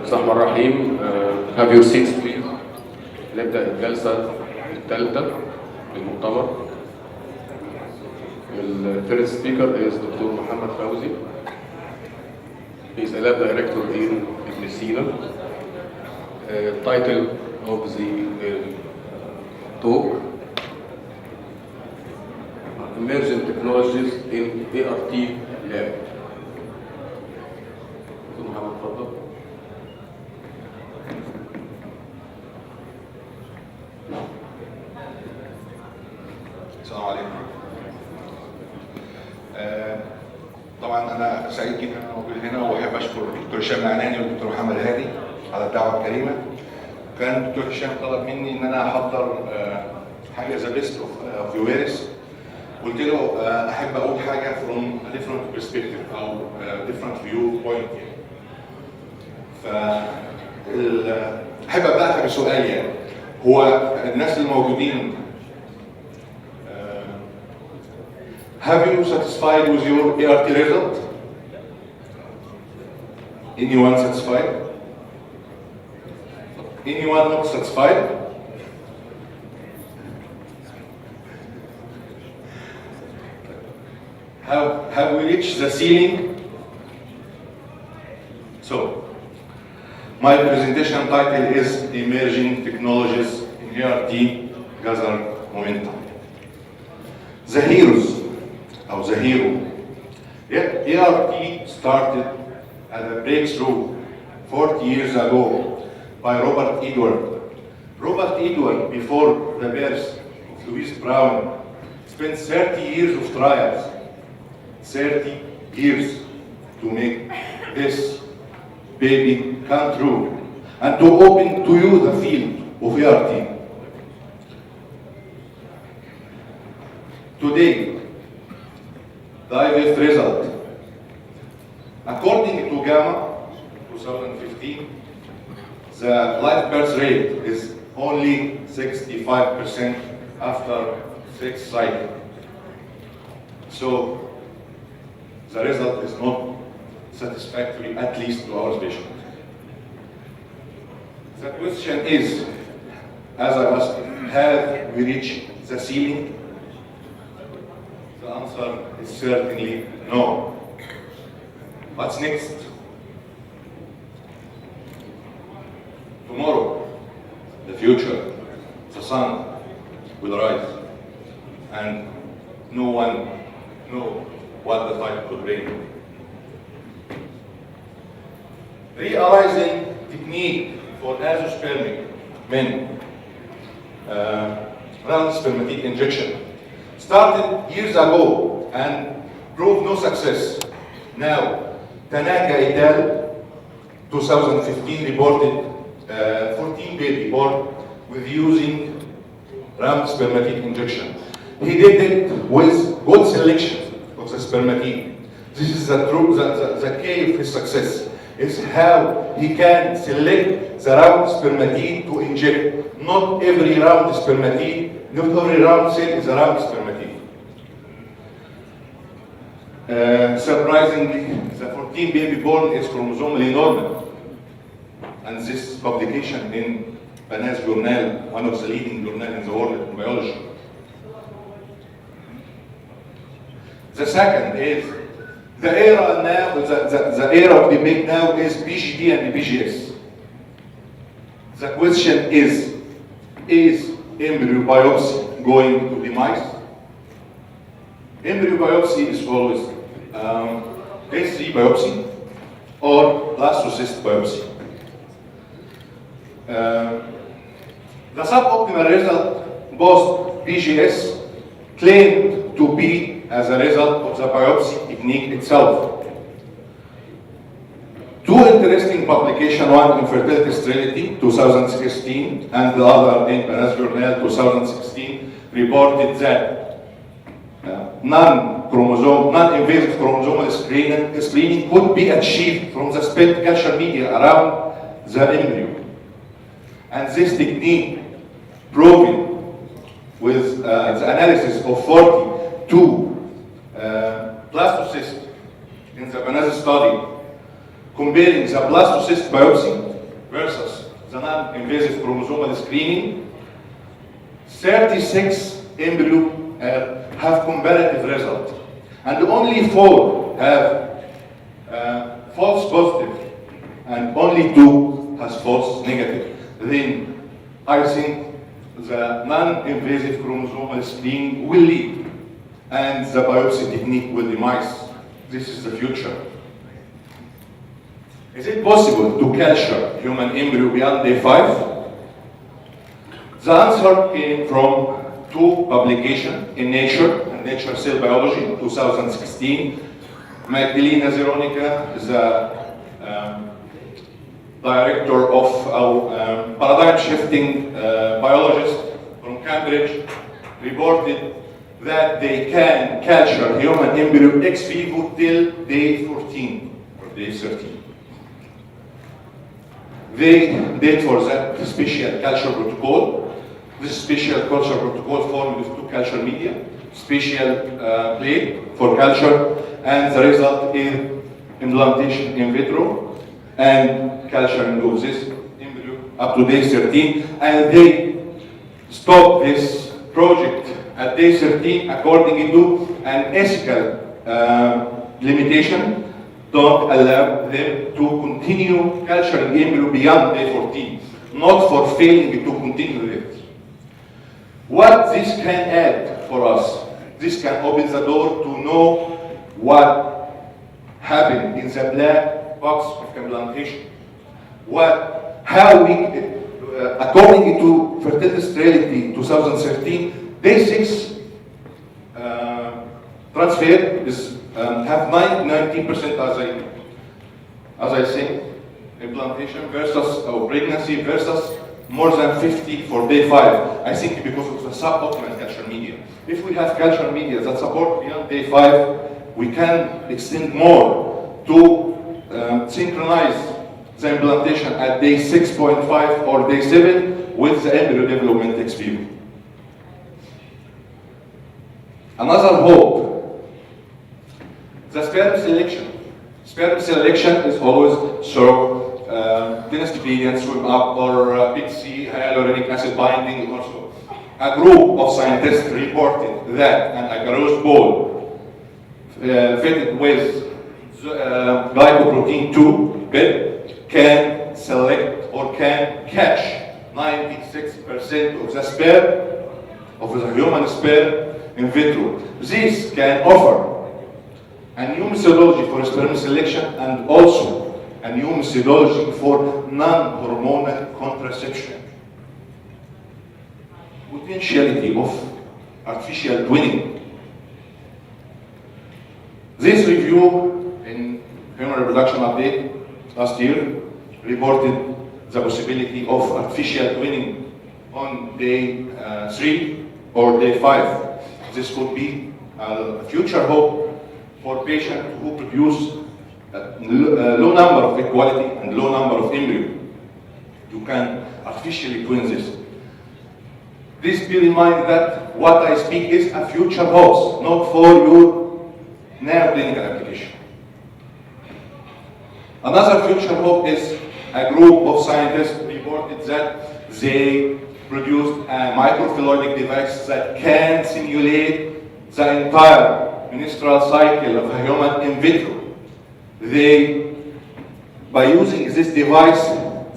بسم الله الرحمن الرحيم. Have your seats please. نبدأ الجلسة الثالثة للمؤتمر. First speaker is Dr. محمد فوزي. He is a lab director in Ibn Sina. Title of the talk: Emerging Technologies in ART Lab. دكتور محمد اتفضل. السلام عليكم. طبعا انا سعيد جدا ان انا موجود هنا، واحب اشكر الدكتور هشام العناني والدكتور محمد هادي على الدعوه الكريمه. كان الدكتور هشام طلب مني ان انا احضر حاجه ذا بيست اوف يوارس. قلت له احب اقول حاجه from a different perspective او different view point يعني. احب ابدا بسؤال يعني، هو الناس الموجودين have you satisfied with your ART result? Anyone satisfied? Anyone not satisfied? Have we reached the ceiling? So, my presentation title is Emerging Technologies in ART Gather Momentum. The heroes, or the hero. ART started as a breakthrough 40 years ago by Robert Edward. Robert Edward, before the birth of Louis Brown, spent 30 years of trials, 30 years to make this baby come true and to open to you the field of ART. Today, the IVF result, according to Gamma 2015, the live birth rate is only 65% after 6 cycles. So the result is not satisfactory, at least to our patient. The question is, as I asked, have we reached the ceiling? The answer is certainly no. What's next? Tomorrow, the future, the sun will rise, and no one knows what the fight could bring. Realizing technique for azoospermic men, round spermatic injection, started years ago and proved no success. Now, Tanaka et al. 2015 reported 14 baby born with using round spermatic injection. He did it with good selection of the spermatine. This is the key of his success, is how he can select the round spermatine to inject. Not every round spermatine, not every round cell is a round spermatine. Surprisingly, the 14 baby born is chromosomally normal. And this publication in Banaz Journal, one of the leading journals in the world in biology. The second is, the era now, the era of debate now is BGD and BGS. The question is embryo biopsy going to demise? Embryo biopsy is always S3 biopsy or blastocyst biopsy. The suboptimal result post BGS claimed to be as a result of the biopsy technique itself. Two interesting publications, one in Fertility Sterility 2016 and the other in Banaz Journal 2016, reported that non-invasive chromosomal screening could be achieved from the spent culture media around the embryo. And this technique, proven with the analysis of 42 blastocysts in the Banaz study, comparing the blastocyst biopsy non-invasive chromosomal screening, 36 embryo have comparative result, and only 4 have false positive, and only 2 has false negative. Then I think the non-invasive chromosomal screening will lead, and the biopsy technique will demise. This is the future. Is it possible to culture human embryo beyond day 5? The answer came from 2 publications in Nature Cell Biology in 2016. Magdalena Zeronica is the director of our paradigm shifting biologist from Cambridge, reported that they can culture human embryo ex vivo till day 14 or day 13. They did for that special culture protocol. This special culture protocol formed with 2 culture media, special plate for culture, and the result is implantation in vitro and culturing of this embryo up to day 13. And they stopped this project at day 13 according to an ethical limitation. Don't allow them to continue culturing embryo beyond day 14, not for failing to continue it. What this can add for us, this can open the door to know what happened in the black box of implantation. How we, according to Fertility Sterility 2013, day 6 transfer is have 19% as I say, implantation versus pregnancy versus more than 50 for day 5. I think because of the suboptimal culture media. If we have culture media that support beyond day 5, we can extend more to synchronize the implantation at day 6.5 or day 7 with the embryo development ex vivo. Another hope, the sperm selection. Sperm selection is always through tennis swim up or big C hyaluronic acid binding. Also, a group of scientists reported that an agarose ball fitted with glycoprotein 2 bed can select or can catch 96% of the sperm, of the human sperm in vitro. This can offer a new methodology for sperm selection and also a new methodology for non-hormonal contraception. Potentiality of artificial twinning. This review in Human Reproduction Update last year reported the possibility of artificial twinning on day 3 or day 5. This could be a future hope for patients who produce a low number of equality and low number of embryo. You can artificially twin this. Please bear in mind that what I speak is a future hope, not for your now clinical application. Another future hope is a group of scientists reported that they produced a microfluidic device that can simulate the entire menstrual cycle of a human in vitro. By using this device,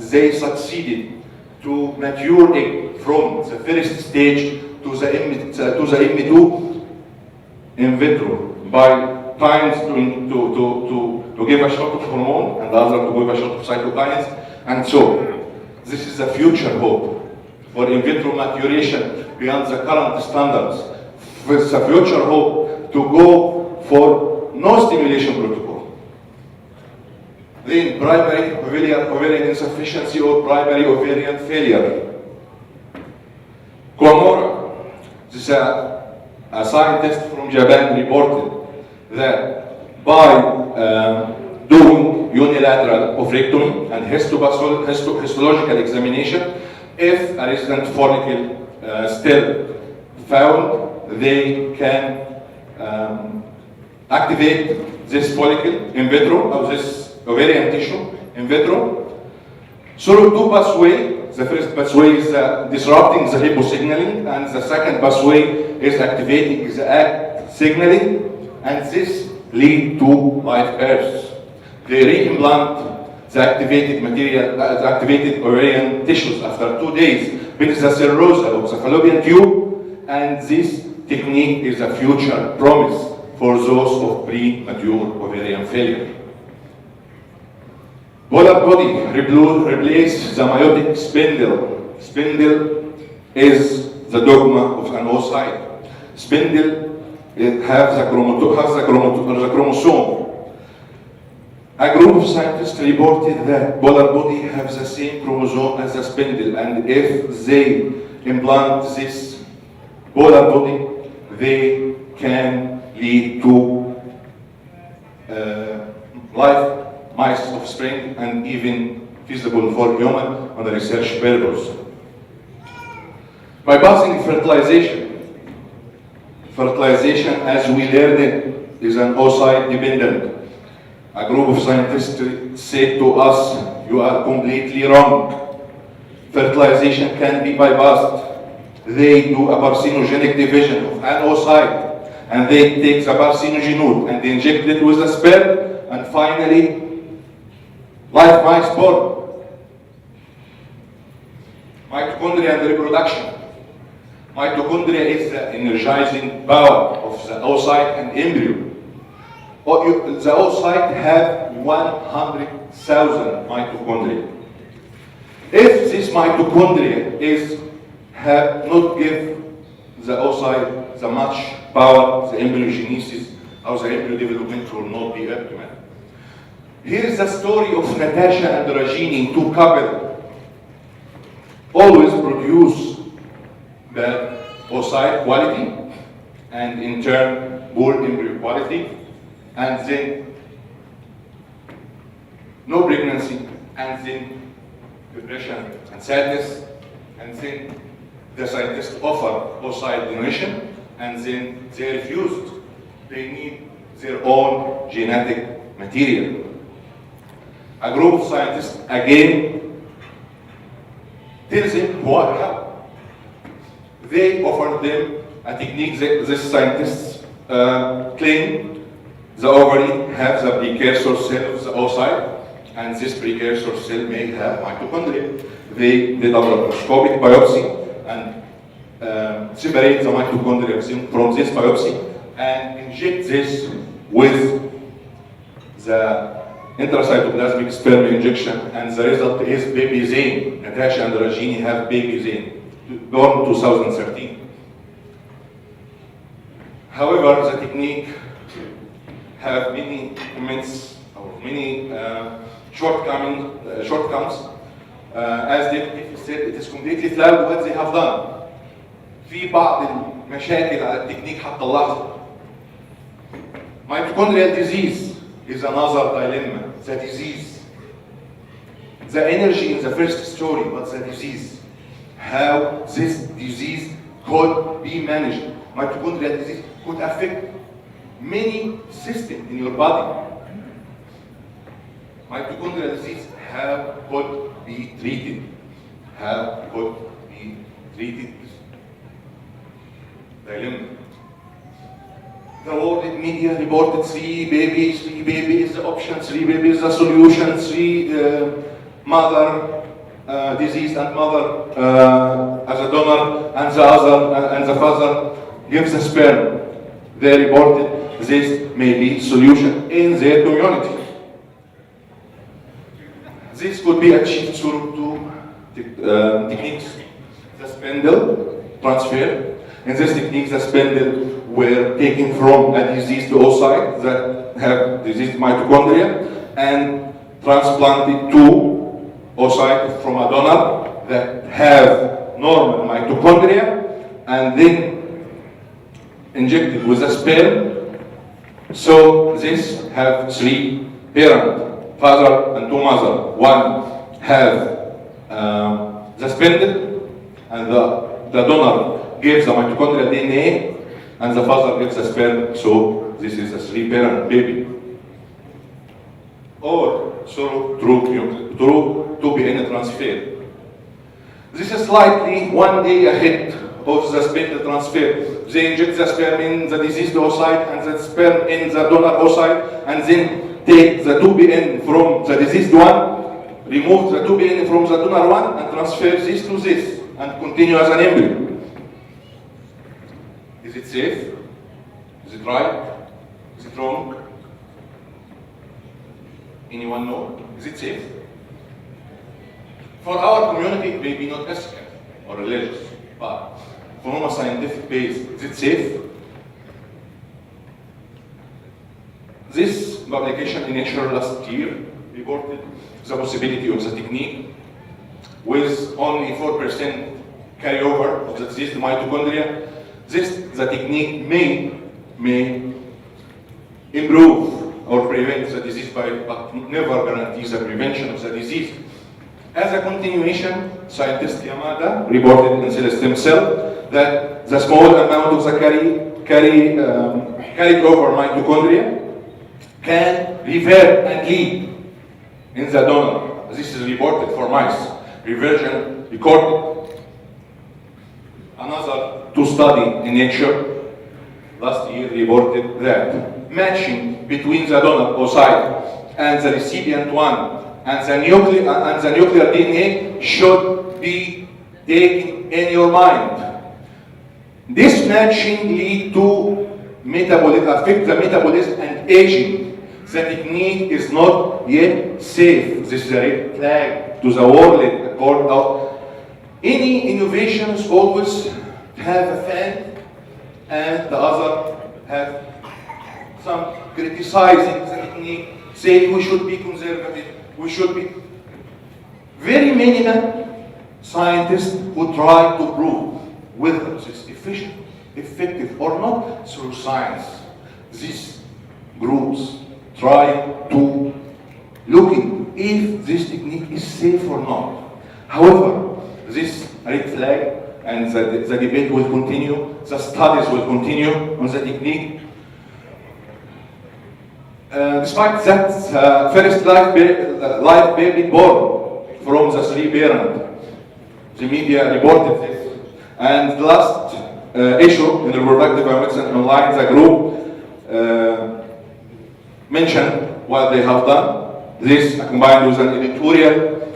they succeeded to mature egg from the first stage to the M2 in vitro by times to give a shot of hormone and the other to give a shot of cytokines, and so this is a future hope for in vitro maturation beyond the current standards, with a future hope to go for no stimulation protocol. Then primary ovarian insufficiency or primary ovarian failure. Komura, this is a scientist from Japan, reported that by doing unilateral oophorectomy and histological examination, if a resident follicle still found, they can activate this follicle in vitro, or this ovarian tissue in vitro, through 2 pathways The first pathway is disrupting the hypo signaling, and the second pathway is activating the ACT signaling, and this lead to live births. They re-implant the activated material, the activated ovarian tissues after 2 days with the serosa of the fallopian tube, and this technique is a future promise for those of premature ovarian failure. Polar body replace the meiotic spindle. Spindle is the dogma of an oocyte. Spindle has the chromosome. A group of scientists reported that polar body have the same chromosome as the spindle, and if they implant this polar body, they can lead to life mice offspring and even feasible for human on a research purpose. Bypassing fertilization. Fertilization, as we learned it, is an oocyte dependent. A group of scientists said to us, you are completely wrong. Fertilization can be bypassed. They do a parthenogenetic division of an oocyte, and they take the parthenogenode and they inject it with a sperm, and finally, live mice born. Mitochondria and reproduction. Mitochondria is the energizing power of the oocyte and embryo. The oocyte have 100,000 mitochondria. If this mitochondria have not give the oocyte the much power, the embryogenesis or the embryo development will not be optimal. Here is the story of Natasha and Rajini, two couples. Always produce bad oocyte quality, and in turn poor embryo quality, and then no pregnancy, and then depression and sadness, and then the scientists offer oocyte donation, and then they refused. They need their own genetic material. A group of scientists again tells them how. They offered them a technique that these scientists claim the ovary has a precursor cell of the oocyte, and this precursor cell may have mitochondria. They did a laparoscopic biopsy and separate the mitochondria from this biopsy and inject this with the intracytoplasmic sperm injection, and the result is baby Zain. Natasha and Rajini have baby Zain, born 2013. However, the technique have many comments or many shortcomings. As they said, it is completely flawed what they have done. في بعض المشاكل على التكنيك حتى اللحظة. Mitochondrial disease is another dilemma. The disease, the energy in the first story, but the disease, how this disease could be managed. Mitochondrial disease could affect many systems in your body. Mitochondrial disease, how could be treated? How could be treated? Dilemma. The world media reported 3 babies is the option, 3 babies is the solution, 3 mother diseased and mother as a donor, and the other and the father gives the sperm. They reported this may be solution in their community. This could be achieved through 2 techniques. The spindle transfer. In this technique, the spindle were taken from a diseased oocyte that have diseased mitochondria and transplanted to oocyte from a donor that have normal mitochondria, and then injected with a sperm. So this have 3 parents, father and 2 mothers. One have the spindle, and the donor gives the mitochondrial DNA, and the father gives the sperm, so this is a 3-parent baby. Or through 2PN transfer. This is slightly 1 day ahead of the sperm transfer. They inject the sperm in the diseased oocyte and the sperm in the donor oocyte, and then take the 2BN from the diseased one, remove the 2BN from the donor one, and transfer this to this, and continue as an embryo. Is it safe? Is it right? Is it wrong? Anyone know? Is it safe? For our community, maybe not ethical or religious, but from a scientific base, is it safe? This publication in Nature last year reported the possibility of the technique with only 4% carryover of the diseased mitochondria. The technique may improve or prevent the disease but never guarantees the prevention of the disease. As a continuation, scientist Yamada reported in cell stem cell that the small amount of the carried over mitochondria can revert and lead in the donor. This is reported for mice. Reversion recorded. Another study in Nature last year reported that matching between the donor oocyte and the recipient one and the nuclear DNA should be taken in your mind. This matching lead to affect the metabolism and aging. The technique is not yet safe. This is a red flag to the world. Any innovations always have a fan, and the other have some criticizing the technique, saying we should be conservative, we should be. Very minimal scientists who try to prove whether this is efficient, effective or not through science. These groups try to looking if this technique is safe or not. However, this red flag and the debate will continue, the studies will continue on the technique. Despite that, first live baby born from the 3 parent, the media reported this. And the last issue in Reproductive Biomedicine Online, the group mentioned what they have done. This, combined with an editorial,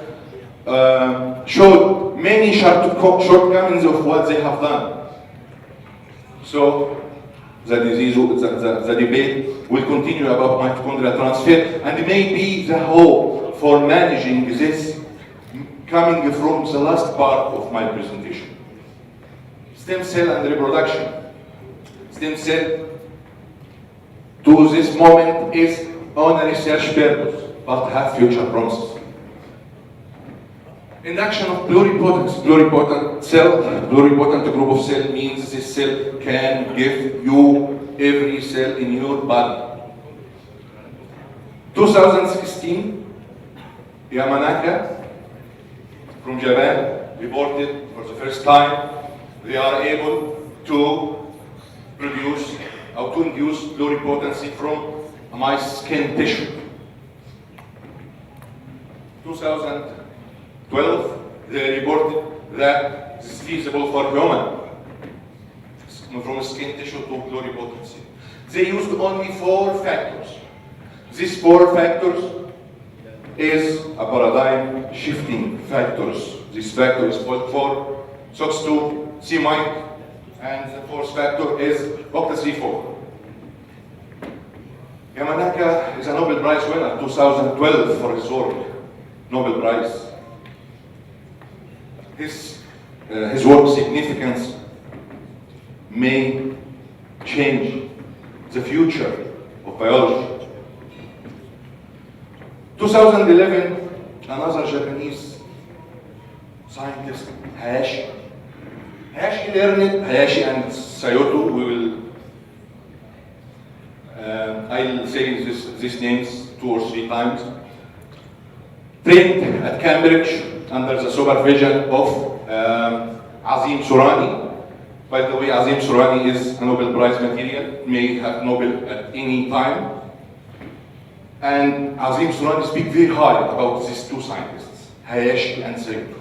showed many shortcomings of what they have done. So the debate will continue about mitochondrial transfer, and maybe the hope for managing this coming from the last part of my presentation. Stem cell and reproduction. Stem cell to this moment is on a research purpose, but have future promises. Induction of pluripotent cell, pluripotent group of cell means this cell can give you every cell in your body. 2016, Yamanaka from Japan reported for the first time they are able to produce or to induce pluripotency from mice skin tissue. 2012, they reported that this is feasible for human, from skin tissue to pluripotency. They used only 4 factors. These 4 factors is a paradigm shifting factors. This factor is called 4, SOX2, C-MIC, and the 4th factor is OCTA3-4. Yamanaka is a Nobel Prize winner 2012 for his work. Nobel Prize. His work's significance may change the future of biology. 2011, another Japanese scientist, Hayashi and Sayoto, I'll say these names 2 or 3 times, trained at Cambridge under the supervision of Azim Surani. By the way, Azim Surani is a Nobel Prize material, may have Nobel at any time. And Azim Surani speaks very high about these 2 scientists, Hayashi and Sayoto.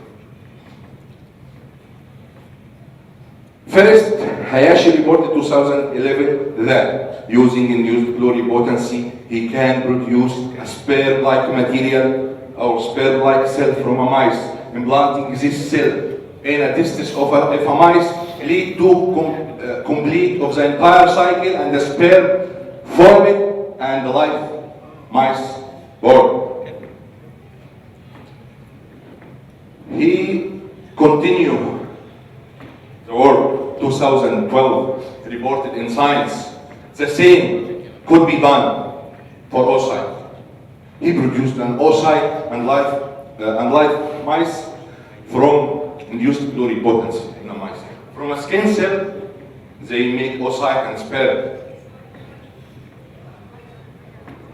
First, Hayashi reported 2011 that using induced pluripotency, he can produce a sperm-like material or sperm-like cell from a mice. Implanting this cell in a testis of a mice lead to complete of the entire cycle and the sperm formed and the live mice born. He continued the work. 2012 reported in Science. The same could be done for oocyte. He produced an oocyte and live mice from induced pluripotency in a mice. From a skin cell, they make oocyte and sperm.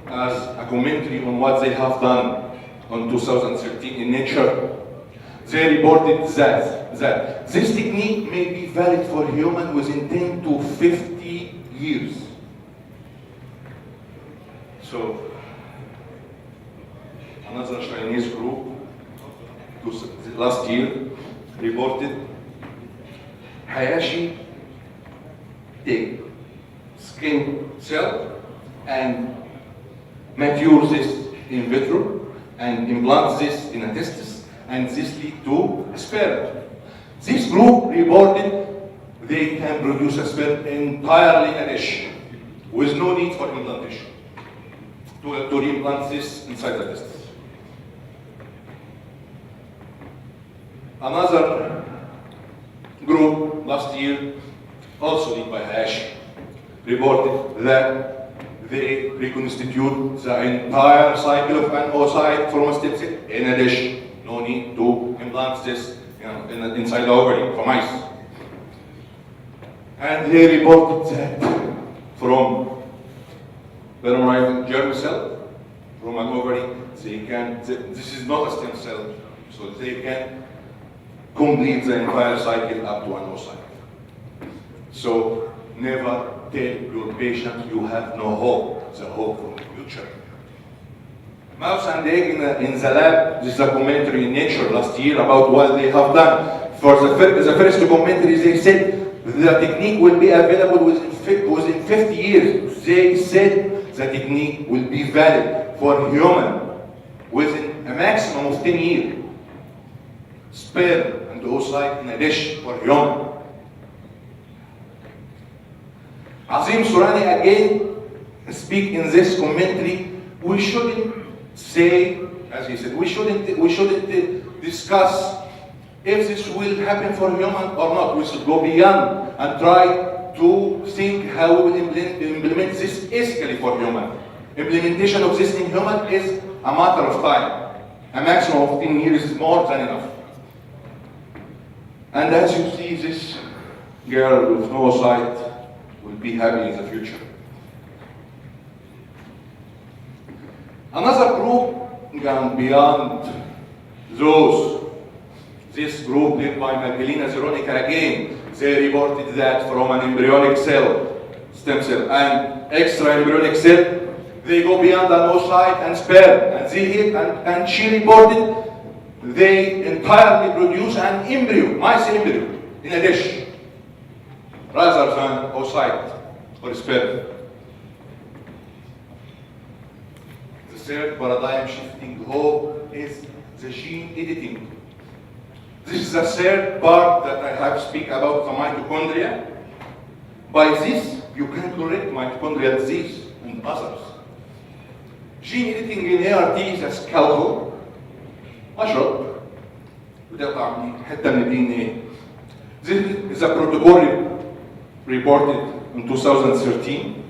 As a commentary on what they have done on 2013 in Nature, they reported that this technique may be valid for humans within 10 to 50 years. So, another Chinese group last year reported Hayashi take skin cell and mature this in vitro and implant this in a testis, and this lead to a sperm. This group reported they can produce a sperm entirely in a dish with no need for implantation to reimplant this inside the testis. Another group last year, also led by Hayashi, reported that they reconstitute the entire cycle of an oocyte from a stem cell in a dish. No need to implant this inside the ovary for mice. And they reported that from sperm germ cell, from an ovary, they can, this is not a stem cell, so they can complete the entire cycle up to an oocyte. So never tell your patient you have no hope, the hope for the future. Mouse and egg in the lab, this is a commentary in Nature last year about what they have done. For the first commentary, they said the technique will be available within 50 years. They said the technique will be valid for human within a maximum of 10 years. Sperm and oocyte in a dish for human. Azim Surani again speak in this commentary. We shouldn't say, as he said, we shouldn't discuss if this will happen for human or not. We should go beyond and try to think how we will implement this ethically for human. Implementation of this in human is a matter of time. A maximum of 10 years is more than enough. And as you see, this girl with no sight will be happy in the future. Another group gone beyond those. This group led by Magdalena Zeronica again, they reported that from an embryonic cell, stem cell, and extra embryonic cell, they go beyond an oocyte and sperm, and she reported they entirely produce an embryo, mice embryo, in a dish, rather than oocyte or sperm. The third paradigm shifting hope is the gene editing. This is the third part that I have to speak about the mitochondria. By this, you can correct mitochondrial disease and others. Gene editing in ART is a scalpel. أشرب وتقطع حتة من الDNA. This is a protocol reported in 2013.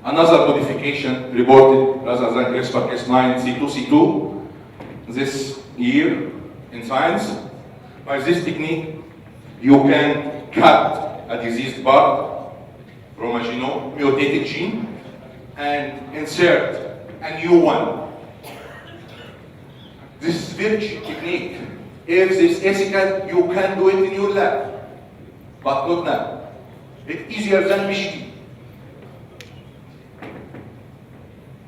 Another modification reported rather than CRISPR-Cas9 C2C2 this year in Science. By this technique, you can cut a diseased part from a genome, mutated gene, and insert a new one. This is very cheap technique. If this is ethical, you can do it in your lab, but not now. It's easier than machine.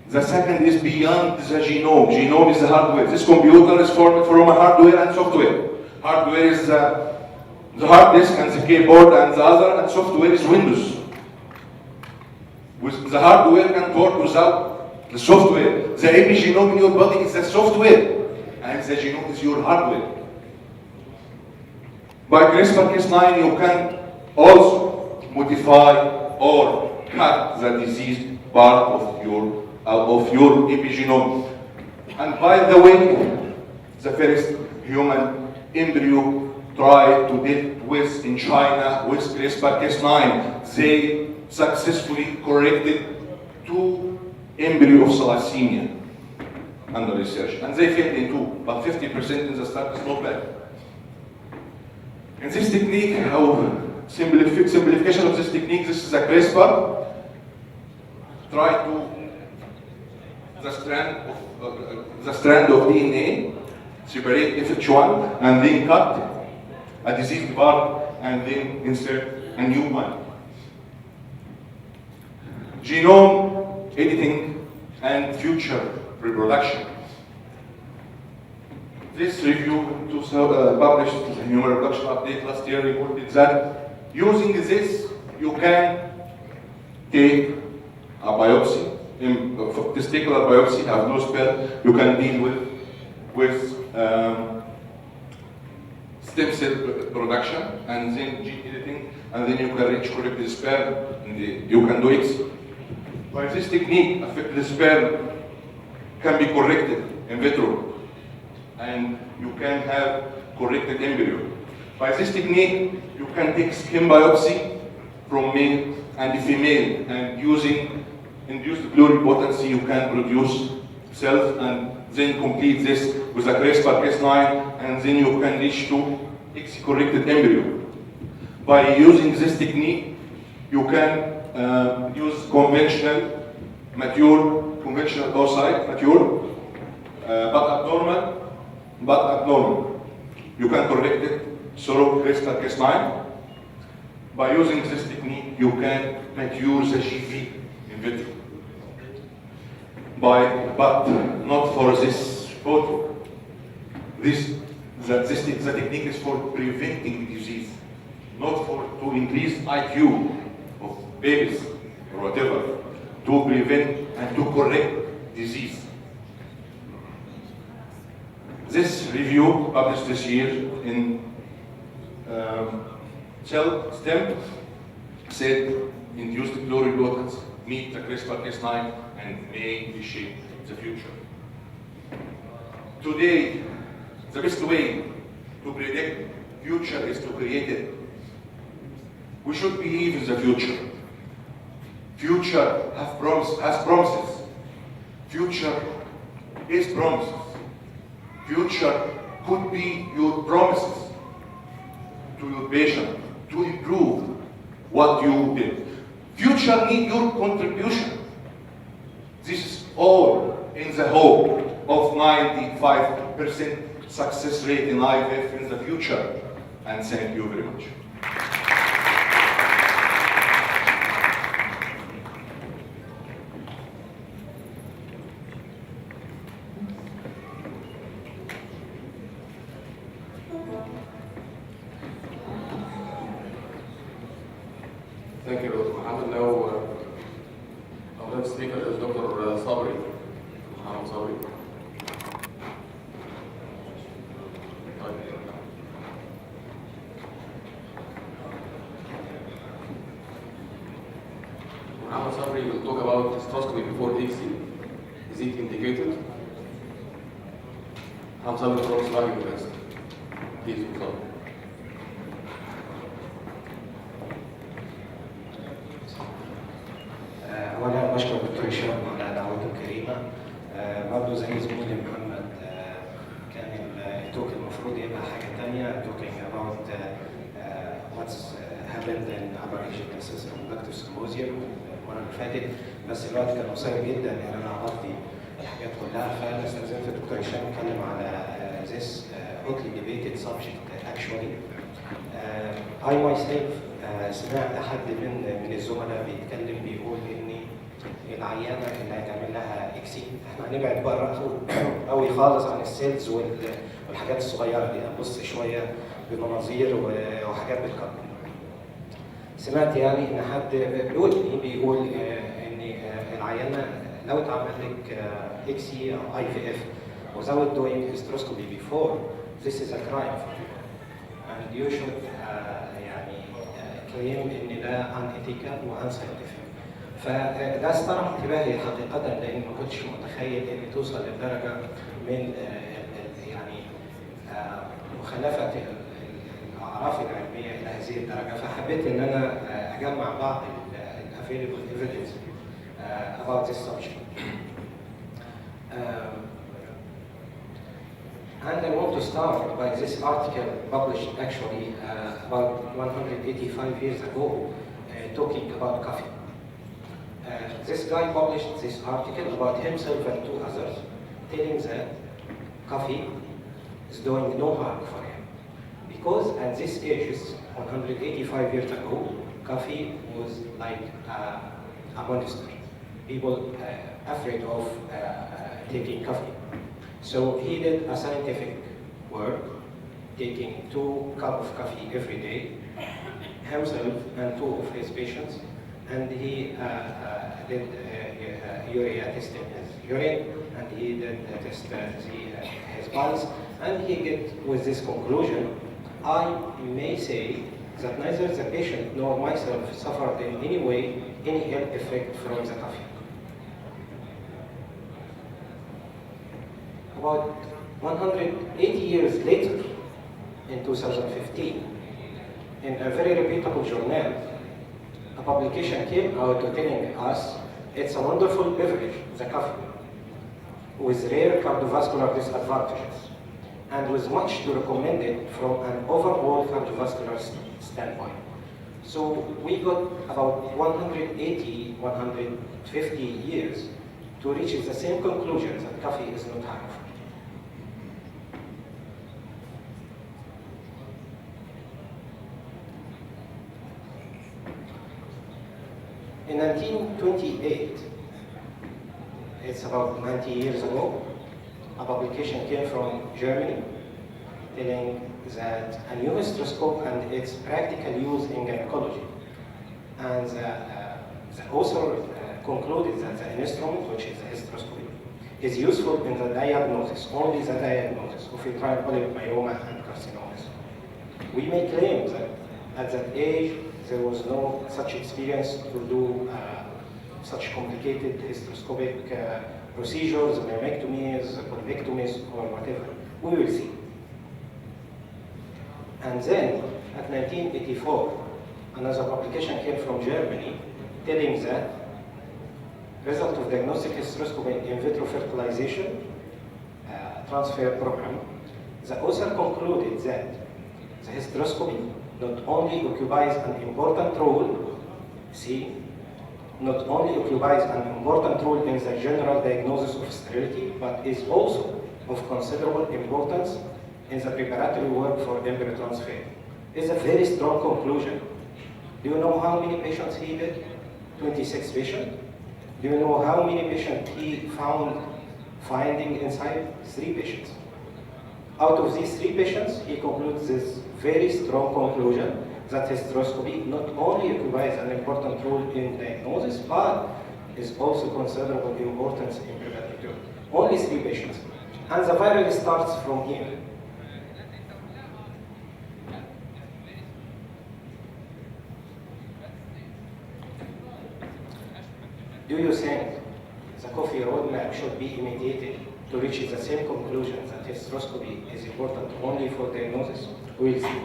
The second is beyond the genome. Genome is the hardware. This computer is formed from a hardware and software. Hardware is the The hard disk and the keyboard and the other and software is Windows. With the hardware can work without the software. The epigenome in your body is the software, and the genome is your hardware. By CRISPR-Cas9, you can also modify or cut the diseased part of your epigenome. And by the way, the first human embryo tried to deal with in China with CRISPR-Cas9. They successfully corrected 2 embryos of thalassemia under research, and they failed in 2, but 50% in the start is not bad. In this technique, how simplification of this technique, this is a CRISPR. Try to the strand of DNA, separate FH1, and then cut a diseased part, and then insert a new one. Genome editing and future reproduction. This review published in the Human Reproduction Update last year reported that using this, you can take a biopsy, testicular biopsy, have no sperm, you can deal with stem cell production, and then gene editing, and then you can reach corrected sperm, and you can do it. By this technique, affected sperm can be corrected in vitro, and you can have corrected embryo. By this technique, you can take skin biopsy from male and female, and using induced pluripotency, you can produce cells and then complete this with a CRISPR-Cas9, and then you can reach to X-corrected embryo. By using this technique, you can use conventional oocyte, mature, but abnormal. You can correct it through CRISPR-Cas9. By using this technique, you can mature the GV in vitro. But not for this photo. The technique is for preventing disease, not to increase IQ of babies or whatever, to prevent and to correct disease. This review published this year in Cell STEM said induced pluripotence meet the CRISPR-Cas9 and may reshape the future. Today, the best way to predict future is to create it. We should believe in the future. Future has promises. Future is promises. Future could be your promises to your patient to improve what you did. Future need your contribution. This is all in the hope of 95% success rate in IVF in the future. And thank you very much. Thank you, Dr. Mohammed. Now, our next speaker is Dr. Sabri. Mohammed Sabri. Mohammed Sabri will talk about hysteroscopy before ICSI. Is it indicated? Mohammed Sabri from Islamic University. Please, Dr. أولا بشكر الدكتور هشام على دعوته الكريمة. برضه زي زميلي محمد كان التوك المفروض يبقى حاجة تانية talking about what's happened in upper Egypt reproductive symposium المرة اللي فاتت، بس الوقت كان قصير جدا إن أنا أغطي الحاجات كلها، فأنا استأذنت الدكتور هشام يتكلم على this hotly debated subject actually. I myself سمعت حد من الزملاء بيتكلم بيقول ان العيانه اللي هيتعمل لها اكسي احنا هنبعد بره قوي خالص عن السيلز والحاجات الصغيره دي، هنبص شويه بمناظير وحاجات بالكربون. سمعت يعني ان حد بيقول ان العيانه لو اتعمل لك اكسي او IVF without doing hysteroscopy before, this is a crime for you and you should يعني claim ان ده unethical و unscientific. فده استرح انتباهي حقيقه لان ما كنتش متخيل ان توصل للدرجه من يعني مخالفه الاعراف العلميه الى هذه الدرجه. فحبيت ان انا اجمع بعض available evidence about this subject. And I want to start by this article published actually about 185 years ago talking about coffee. This guy published this article about himself and two others, telling that coffee is doing no harm for him. Because at this age, 185 years ago, coffee was like a monster. People afraid of taking coffee. So he did a scientific work, taking 2 cups of coffee every day, himself and 2 of his patients, and he did urea testing his urine, and he did test his pulse, and he get with this conclusion. I may say that neither the patient nor myself suffered in any way any health effect from the coffee. About 180 years later, in 2015, in a very reputable journal, a publication came out telling us it's a wonderful beverage, the coffee, with rare cardiovascular disadvantages, and was much to recommend it from an overall cardiovascular standpoint. So we got about 180, 150 years to reach the same conclusion that coffee is not harmful. In 1928, it's about 90 years ago, a publication came from Germany telling that a new hysteroscope and its practical use in gynecology. And the author concluded that the instrument, which is the hysteroscopy, is useful in the diagnosis, only the diagnosis of uterine polyp myoma and carcinomas. We may claim that at that age, there was no such experience to do such complicated hysteroscopic procedures, mammectomies, polypectomies, or whatever. We will see. And then, at 1984, another publication came from Germany telling that result of diagnostic hysteroscopy in vitro fertilization transfer program, the author concluded that the hysteroscopy not only occupies an important role, not only occupies an important role in the general diagnosis of sterility, but is also of considerable importance in the preparatory work for embryo transfer. It's a very strong conclusion. Do you know how many patients he did? 26 patients. Do you know how many patients he found finding inside? 3 patients. Out of these 3 patients, he concludes this very strong conclusion that hysteroscopy not only occupies an important role in diagnosis, but is also considerable importance in preparatory work. Only 3 patients. And the viral starts from here. Do you think the coffee roadmap should be imitated to reach the same conclusion that hysteroscopy is important only for diagnosis? We'll see.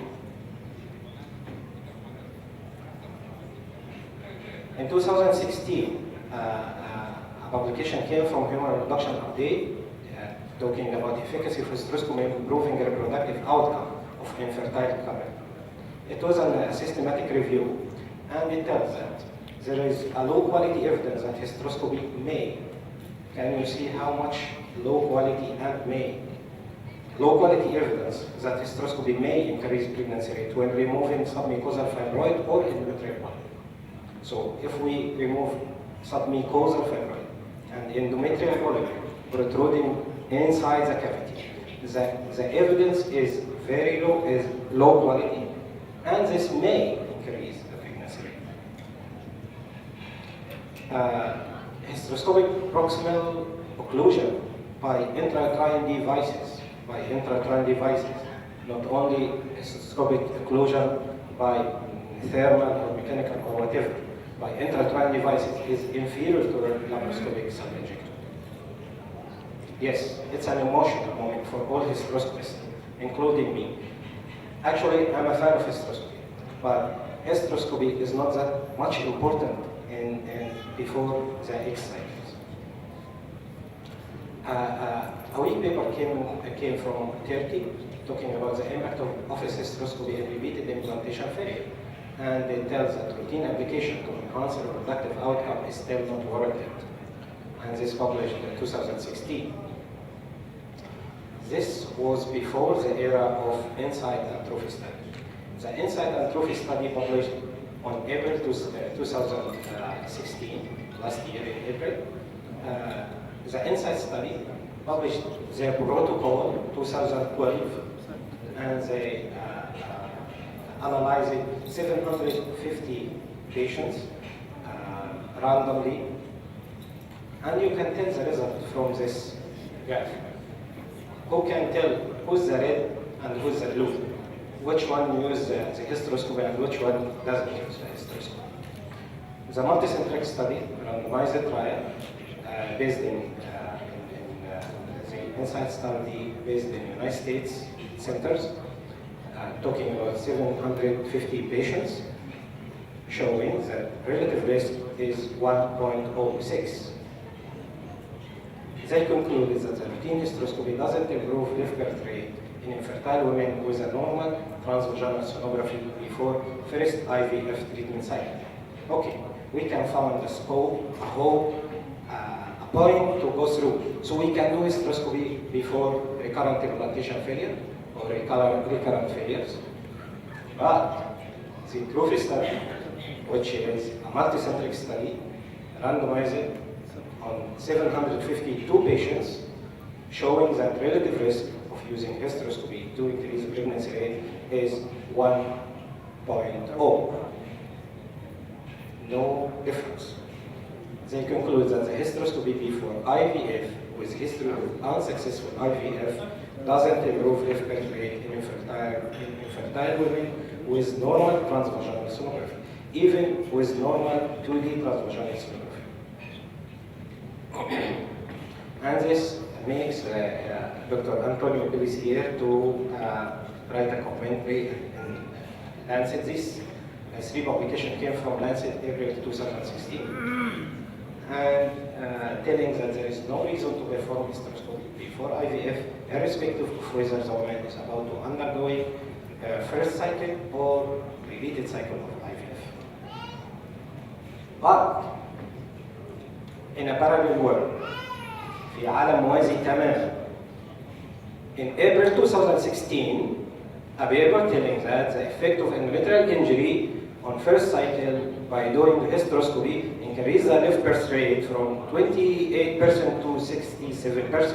In 2016, a publication came from Human Reproduction Update talking about efficacy of hysteroscopy in improving reproductive outcome of infertile couple. It was a systematic review, and it tells that there is a low quality evidence that hysteroscopy may. Can you see how much low quality and may? Low quality evidence that hysteroscopy may increase pregnancy rate when removing submucosal fibroid or endometrial polyp. So if we remove submucosal fibroid and endometrial polyp protruding inside the cavity, the evidence is very low, is low quality, and this may increase the pregnancy rate. Hysteroscopic proximal occlusion by intrauterine devices, not only hysteroscopic occlusion by thermal or mechanical or whatever, by intrauterine devices is inferior to laparoscopic subinjector. Yes, it's an emotional moment for all hysteroscopists, including me. Actually, I'm a fan of hysteroscopy, but hysteroscopy is not that much important before the X cycles. A weak paper came from Turkey talking about the impact of office hysteroscopy and repeated implantation failure. And it tells that routine application to enhance reproductive outcome is still not warranted. And this published in 2016. This was before the era of insight and trophy study. The insight and trophy study published on April 2016, last year in April. The insight study published their protocol 2012, and they analyzed 750 patients randomly, and you can tell the result from this graph. Who can tell who's the red and who's the blue? Which one uses the hysteroscope and which one doesn't use the hysteroscope? The multicentric study, randomized trial, based in the INSIGHT study based in United States centers, talking about 750 patients, showing that relative risk is 1.06. They concluded that the routine hysteroscopy doesn't improve live birth rate in infertile women with a normal transvaginal sonography before first IVF treatment cycle. Okay, we can find the scope, a whole a point to go through. So we can do hysteroscopy before recurrent implantation failure or recurrent failures. But the trophy study, which is a multicentric study, randomized on 752 patients, showing that relative risk of using hysteroscopy to increase the pregnancy rate is 1.0. No difference. They conclude that the hysteroscopy before IVF with history of unsuccessful IVF doesn't improve live birth rate in infertile women with normal transvaginal sonography, even with normal 2D transvaginal sonography. And this makes Dr. Antonio Pellissier to write a commentary in Lancet. This three publication came from Lancet April 2016, and telling that there is no reason to perform hysteroscopy before IVF, irrespective of whether the woman is about to undergo first cycle or repeated cycle of IVF. But in a parallel world, في عالم موازي تماما, in April 2016, a paper telling that the effect of endometrial injury on first cycle by doing hysteroscopy increased the live birth rate from 28% to 67%,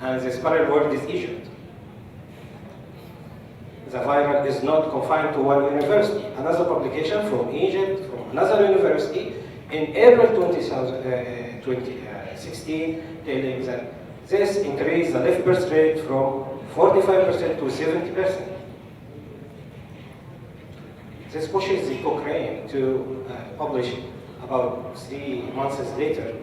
and this parallel world is Egypt. The viral is not confined to one university. Another publication from Egypt, from another university, in April 2016, telling that this increased the live birth rate from 45% to 70%. This pushes the Cochrane to publish about 3 months later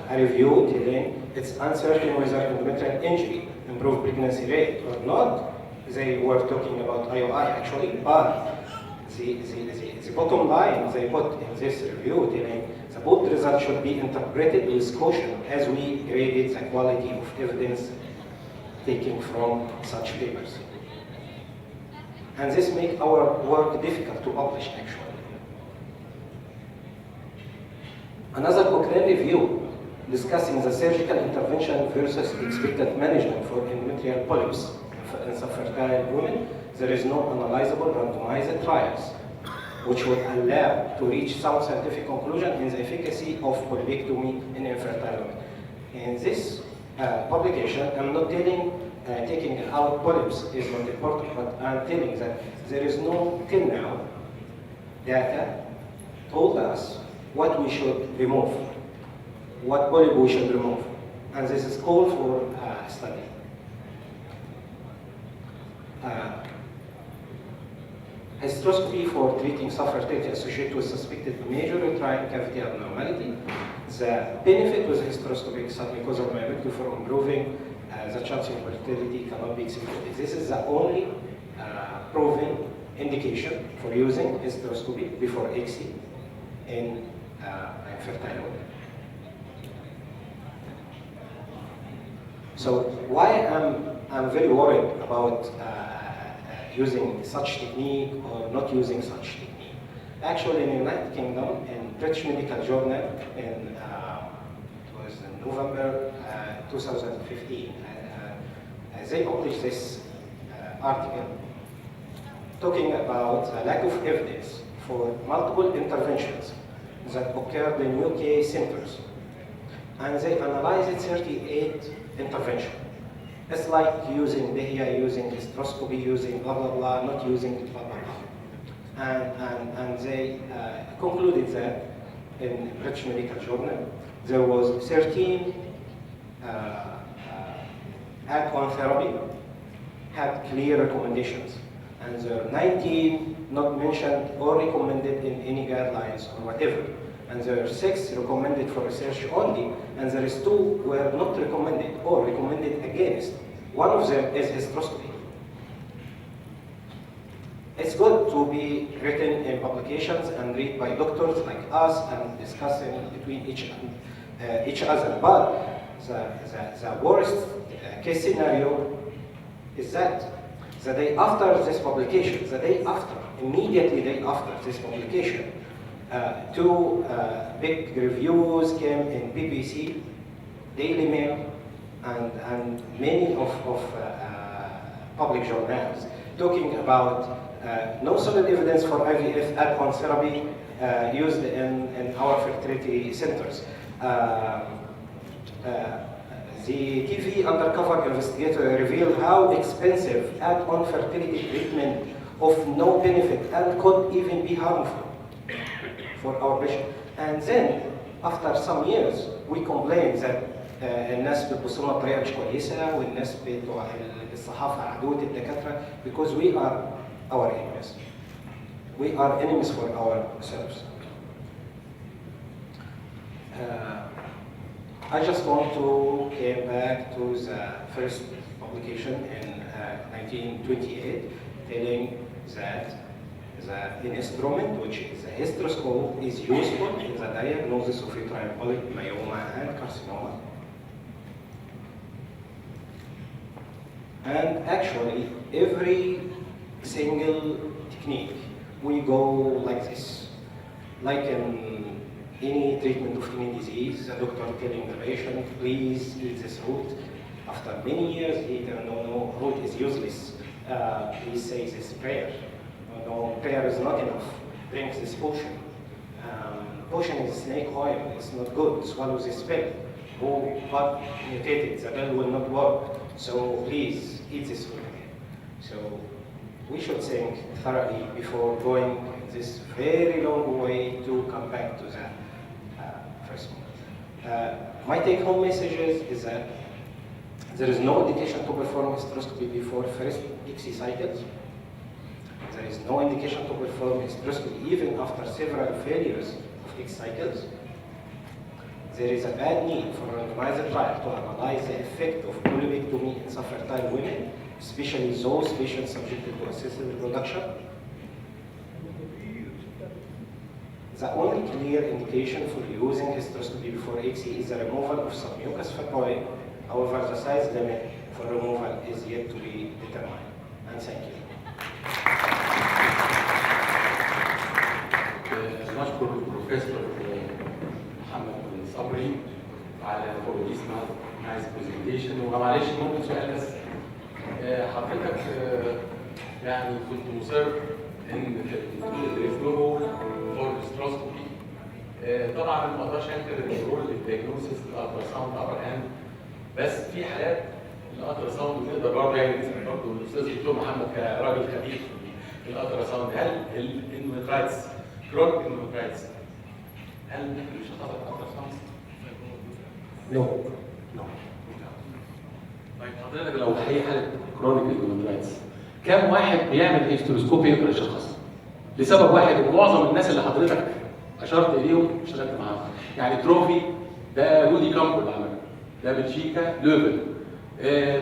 a review telling it's uncertain whether endometrial injury improved pregnancy rate or not. They were talking about IOI actually, but the bottom line they put in this review telling the both results should be interpreted with caution as we graded the quality of evidence taken from such papers. And this makes our work difficult to publish actually. Another Cochrane review discussing the surgical intervention versus expectant management for endometrial polyps in infertile women, there is no analyzable randomized trials which would allow to reach some scientific conclusion in the efficacy of polypectomy in infertile women. In this publication, I'm not telling taking out polyps is not important, but I'm telling that there is no, till now, data told us what we should remove, what polyp we should remove. And this is called for study. Hysteroscopy for treating soft fertility associated with suspected major uterine cavity abnormality. The benefit with hysteroscopic submucosal myomectomy for improving the chance of fertility cannot be excluded. This is the only proven indication for using hysteroscopy before ICSI in infertile women. So why I'm very worried about using such technique or not using such technique. Actually, in the United Kingdom, in British Medical Journal, it was in November 2015, they published this article talking about the lack of evidence for multiple interventions that occurred in UK centers. And they analyzed 38 interventions. It's like using DEHIA, using hysteroscopy, using blah, blah, blah, not using blah, blah, blah. And they concluded that in British Medical Journal, there was 13 add-on therapy had clear recommendations. And there are 19 not mentioned or recommended in any guidelines or whatever. And there are 6 recommended for research only, and there is 2 were not recommended or recommended against. One of them is hysteroscopy. It's good to be written in publications and read by doctors like us and discussing between each other. But the worst case scenario is that the day after this publication, the day after, immediately day after this publication, 2 big reviews came in BBC, Daily Mail, and many of public journals talking about no solid evidence for IVF add-on therapy used in our fertility centers. The TV undercover investigator revealed how expensive add-on fertility treatment of no benefit and could even be harmful for our patient. And then, after some years, we complained that الناس بتبص لنا بطريقه مش كويسه والناس بتوع الصحافه عدوة الدكاتره because we are our enemies. We are enemies for ourselves. I just want to get back to the first publication in 1928 telling that the instrument, which is a hysteroscope, is useful in the diagnosis of uterine polyp, myoma, and carcinoma. And actually, every single technique, we go like this. Like in any treatment of any disease, the doctor telling the patient, please eat this root. After many years, he tell no, root is useless. Please say this prayer. No, prayer is not enough. Drink this potion. Potion is snake oil. It's not good. Swallow this pill. Oh, but mutated. The pill will not work. So please eat this food again. So we should think thoroughly before going this very long way to come back to the first one. My take-home message is that there is no indication to perform hysteroscopy before first ICSI cycles. There is no indication to perform hysteroscopy even after several failures of ICSI cycles. There is a bad need for a randomized trial to analyze the effect of polypectomy in fertile women, especially those patients subjected to assisted reproduction. The only clear indication for using hysteroscopy before ICSI is the removal of submucous fibroid. However, the size limit for removal is yet to be determined. And thank you. نشكر البروفيسور محمد بن صبري على فور ذيس نايس برزنتيشن. ومعلش ممكن سؤال بس، حضرتك يعني كنت مصر ان الريفلو فور هيستروسكوبي طبعا ما اقدرش انكر الرول للدياجنوستس الالتراساوند ابر هاند، بس في حالات الالترا ساوند نقدر برضه يعني نسال برضه الاستاذ الدكتور محمد كراجل خبير في الالترا ساوند، هل الاندوميترايتس كرونيك اندوميترايتس هل ممكن يشخصها بالالترا ساوند؟ نو. طيب حضرتك لو في حاله كرونيك اندوميترايتس كم واحد بيعمل هيستروسكوبي يقدر يشخصها؟ لسبب واحد ان معظم الناس اللي حضرتك اشرت اليهم اشتغلت معاهم، يعني تروفي ده رودي كامبو اللي عمله، ده بلجيكا لوفل،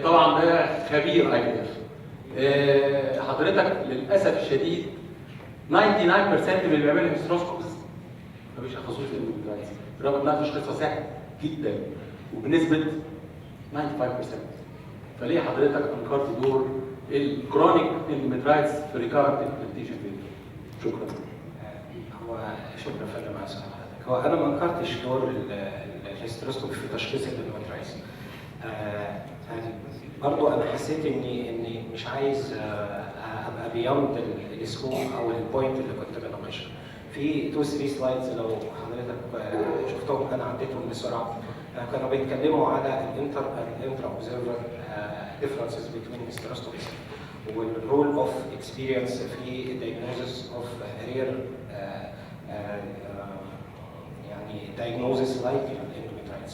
طبعا ده خبير اي في اف. حضرتك للاسف الشديد 99% من اللي بيعملوا هيستروسكوبس ما بيشخصوش الاندوميترايتس، رغم انها تشخيصها سهل جدا وبنسبه 95%. فليه حضرتك انكرت دور الكرونيك اندوميترايتس في ريكارنت امبلانتيشن فيلير؟ شكرا. هو شكرا فندم على سؤال حضرتك. هو انا ما انكرتش دور الهيستروسكوبي في تشخيص الاندوميترايتس. برضو انا حسيت اني مش عايز ابقى بيوند السكوب او البوينت اللي كنت بناقشها. في 2 3 سلايدز لو حضرتك شفتهم انا عديتهم بسرعه، كانوا بيتكلموا على الانترا اوبزرفر differences between hysteroscopies والرول اوف اكسبيرينس في diagnosis of rare يعني diagnosis like endometritis.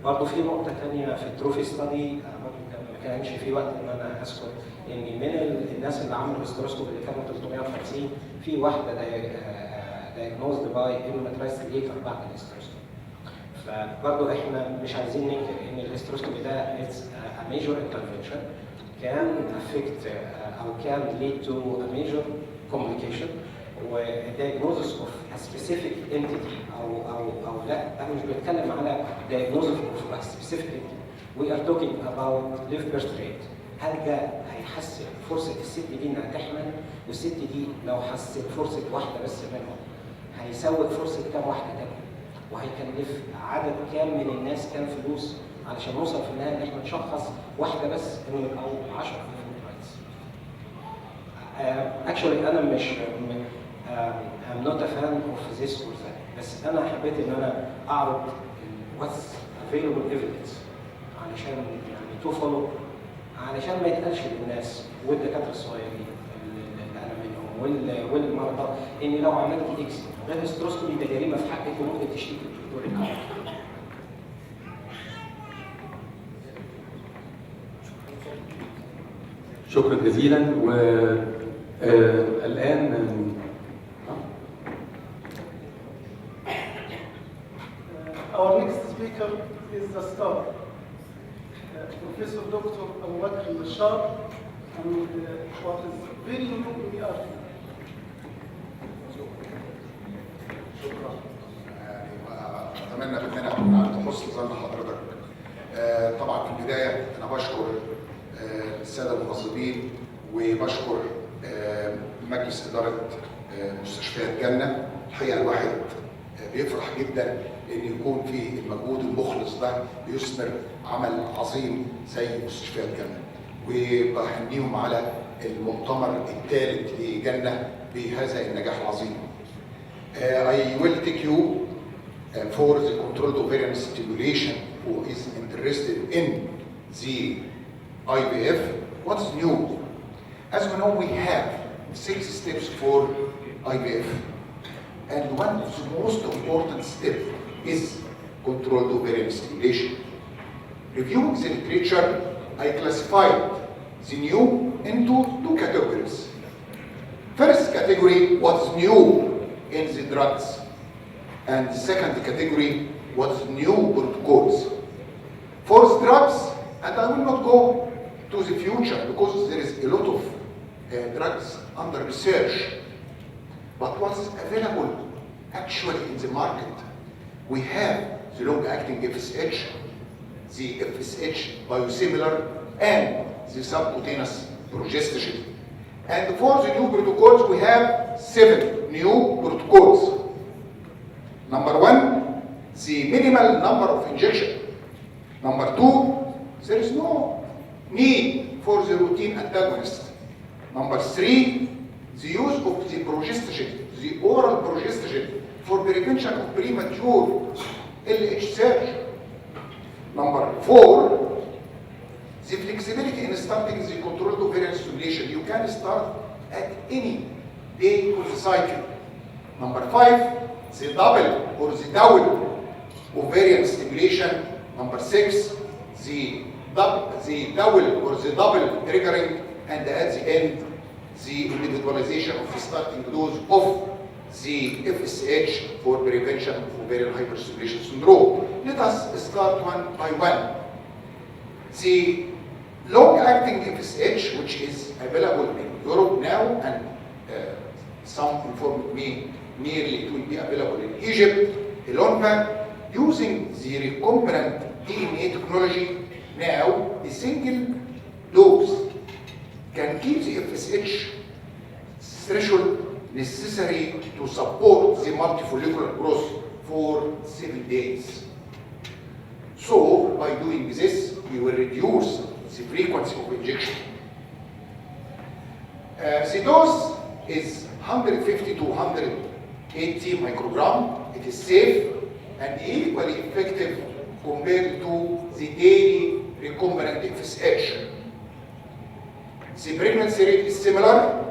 برضه في نقطة ثانية في التروفي ستادي ما كانش في وقت ان انا اذكر ان من الناس اللي عملوا هيستروسكوب اللي كانوا 350 في واحدة diagnosed by endometritis later بعد الهيستروسكوب. فبرضه احنا مش عايزين ننكر ان الهيستروسكوبي ده it's a major intervention can affect او can lead to a major complication و diagnosis of a specific entity او لا انا مش بتكلم على diagnosis of a specific entity. We are talking about live birth rate. هل ده هيحسن فرصة الست دي انها تحمل؟ والست دي لو حسن فرصة واحدة بس منهم هيسوق فرصة كام واحدة تانية؟ وهيكلف عدد كام من الناس كام فلوس علشان نوصل في النهايه ان احنا نشخص واحده بس او 10 اندوميترايتس. اكشولي انا مش I'm not a fan of this or that، بس انا حبيت ان انا اعرض what's available evidence علشان يعني تو فولو، علشان ما يتقالش للناس والدكاتره الصغيرين اللي انا منهم والمرضى ان لو عملت اكس غير هيستروسكوبي ده جريمه في حقك وممكن تشتكي الدكتور الكلام. شكرا جزيلا. والان Our next speaker is the star, Professor Dr. Abu Bakr al-Bashar, and what is very new in the art. شكرا. يعني اتمنى ان انا اكون عند حسن ظن حضرتك. طبعا في البدايه انا بشكر الساده المنظمين وبشكر مجلس اداره مستشفيات جنه. الحقيقه الواحد بيفرح جدا ان يكون في المجهود المخلص ده بيثمر عمل عظيم زي مستشفيات جنه، وبهنيهم على المؤتمر الثالث لجنه بهذا النجاح العظيم. I will take you for the controlled ovarian stimulation who is interested in the IVF. What's new? As we know, we have 6 steps for IVF, and one of the most important steps is controlled ovarian stimulation. Reviewing the literature, I classified the new into 2 categories. First category, what's new in the drugs, and the second category, what's new protocols. For the drugs, and I will not go to the future because there is a lot of drugs under research, but what is available actually in the market, we have the long-acting FSH, the FSH biosimilar, and the subcutaneous progestogen. And for the new protocols, we have 7 new protocols. Number 1, the minimal number of injection. Number 2, there is no need for the routine antagonist. Number 3, the use of the progestogen, the oral progestogen, for prevention of premature LH surge. Number 4, the flexibility starting the controlled ovarian stimulation, you can start at any day of the cycle. Number 5, the double or the double ovarian stimulation. Number 6, the double or the double triggering, and at the end, the individualization of the starting dose of the FSH for prevention of ovarian hyperstimulation syndrome. Let us start one by one. The long-acting FSH, which is available in Europe now, and some informed me nearly it will be available in Egypt, Elonva, using the recombinant DNA technology. Now, a single dose can keep the FSH threshold necessary to support the multifollicular growth for 7 days. So, by doing this, we will reduce the frequency of injection. The dose is 150 to 180 microgram. It is safe and equally effective compared to the daily recombinant FSH. The pregnancy rate is similar,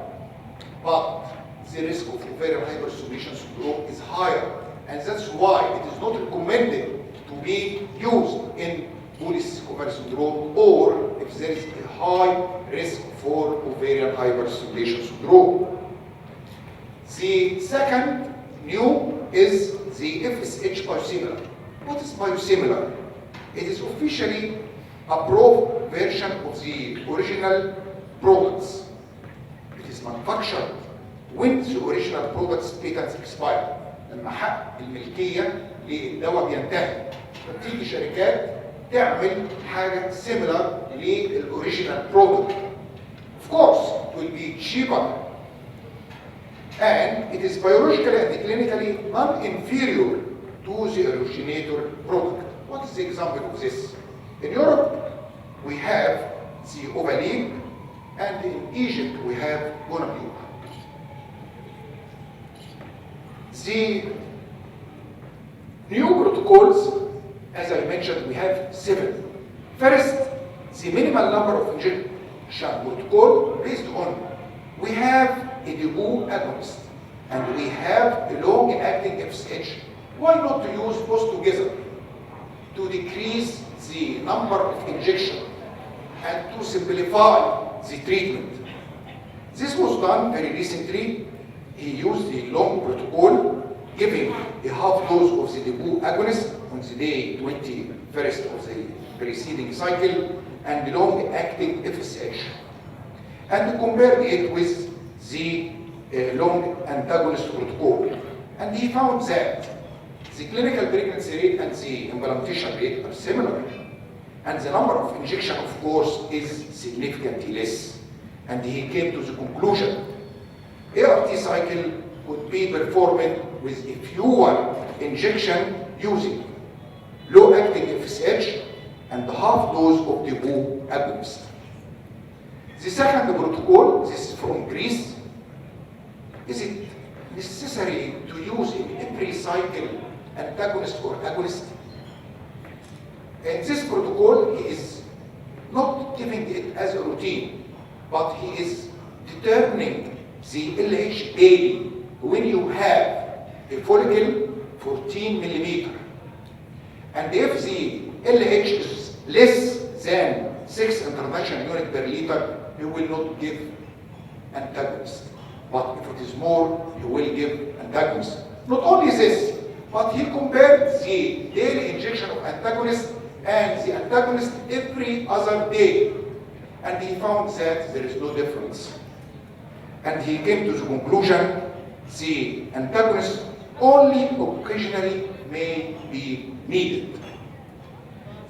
but the risk of ovarian hyperstimulation syndrome is higher, and that's why it is not recommended to be used in polycystic ovarian syndrome, or if there is a high risk for ovarian hyperstimulation syndrome. The second new is the FSH biosimilar. What is biosimilar? It is officially approved version of the original products. It is manufactured when the original products patents expire. لما حق الملكية للدواء بينتهي، فتيجي شركات تعمل حاجة similar للoriginal product. Of course, it will be cheaper, and it is biologically and clinically non-inferior to the originator product. What is the example of this? In Europe, we have the Ovalin, and in Egypt, we have Bonapure. The new protocols, as I mentioned, we have 7. First, the minimal number of injection protocol based on, we have a debut agonist and we have a long-acting FSH. Why not to use both together to decrease the number of injection and to simplify the treatment? This was done very recently. He used the long protocol, giving a half dose of the debut agonist on the day 21st of the preceding cycle, and the long-acting FSH, and compared it with the long antagonist protocol. And he found that the clinical pregnancy rate and the implantation rate are similar, and the number of injection, of course, is significantly less. And he came to the conclusion ART cycle could be performed with a fewer injection using low-acting FSH and half dose of debut agonist. The second protocol, this is from Greece. Is it necessary to use in every cycle antagonist or agonist? In this protocol, he is not giving it as a routine, but he is determining the LH daily when you have a follicle 14 millimeter. And if the LH is less than 6 international units per liter, he will not give antagonist. But if it is more, he will give antagonist. Not only this, but he compared the daily injection of antagonist and the antagonist every other day. And he found that there is no difference. And he came to the conclusion the antagonist only occasionally may be needed.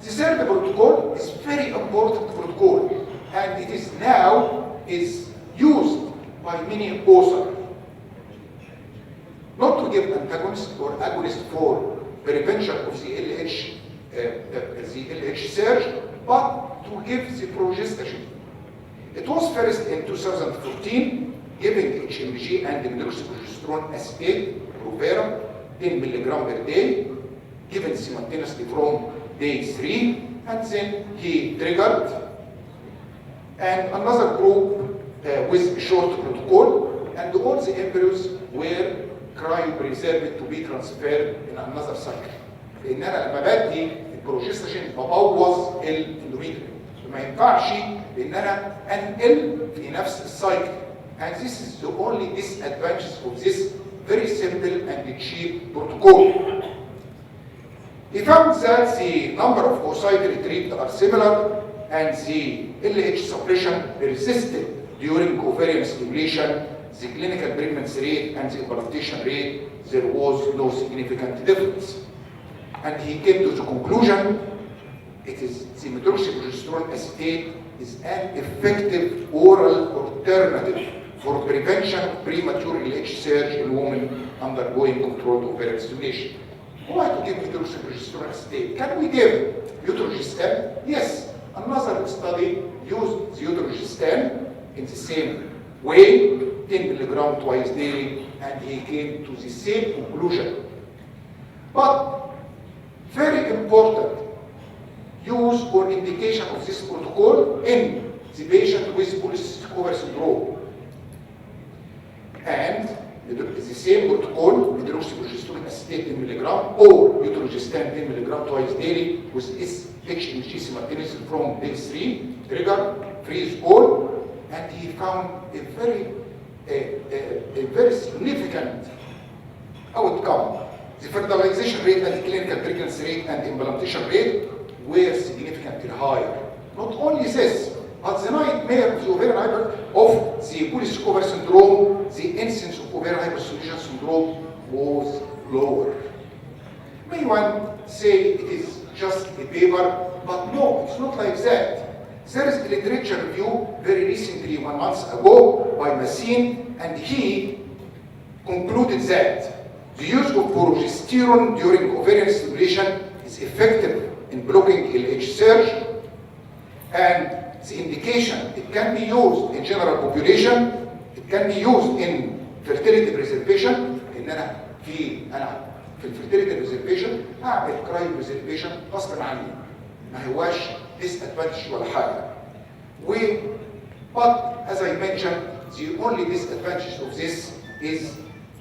The third protocol is very important protocol, and it is now used by many authors. Not to give antagonist or agonist for prevention of the LH surge, but to give the progestogen. It was first in 2014, giving HMG and dextroprogesterone acetate, Provera, 10 milligram per day, given simultaneously from day 3, and then he triggered and another group with a short protocol, and all the embryos were cryopreserved to be transferred in another cycle. لان انا لما بدي البروجستاجين ببوظ الاندوميتريوم، فما ينفعش ان انا انقل في نفس السايكل. And this is the only disadvantage of this very simple and cheap protocol. He found that the number of oocyte retrieved are similar and the LH suppression persisted during ovarian stimulation. The clinical pregnancy rate and the implantation rate, there was no significant difference. And he came to the conclusion, it is the medroxyprogesterone acetate is an effective oral alternative for prevention of premature LH surge in women undergoing controlled ovarian stimulation. Why to give medroxyprogesterone acetate? Can we give utrogestan? Yes. Another study used the utrogestan in the same way, 10 milligram twice daily, and he came to the same conclusion. But very important use or indication of this protocol in the patient with polycystic ovary syndrome. And the same protocol, medroxyprogesterone acetate 10 milligram or utrogestan 10 milligram twice daily with HMG simultaneously from day 3, trigger, freeze all, and he found a very significant outcome. The fertilization rate and the clinical pregnancy rate and the implantation rate were significantly higher. Not only this, but the nightmare of the ovarian of the polycystic ovary syndrome, the incidence of ovarian hyperstimulation syndrome was lower. May one say it is just a paper, but no, it's not like that. There is a literature review very recently, 1 month ago, by Massine, and he concluded that the use of progesterone during ovarian stimulation is effective in blocking LH surge, and the indication, it can be used in general population, it can be used in fertility preservation. ان انا في الفيرتيليتي بريزرفيشن هعمل كرايو بريزرفيشن غصب عني، ما هواش disadvantage ولا حاجه. But as I mentioned, the only disadvantage of this is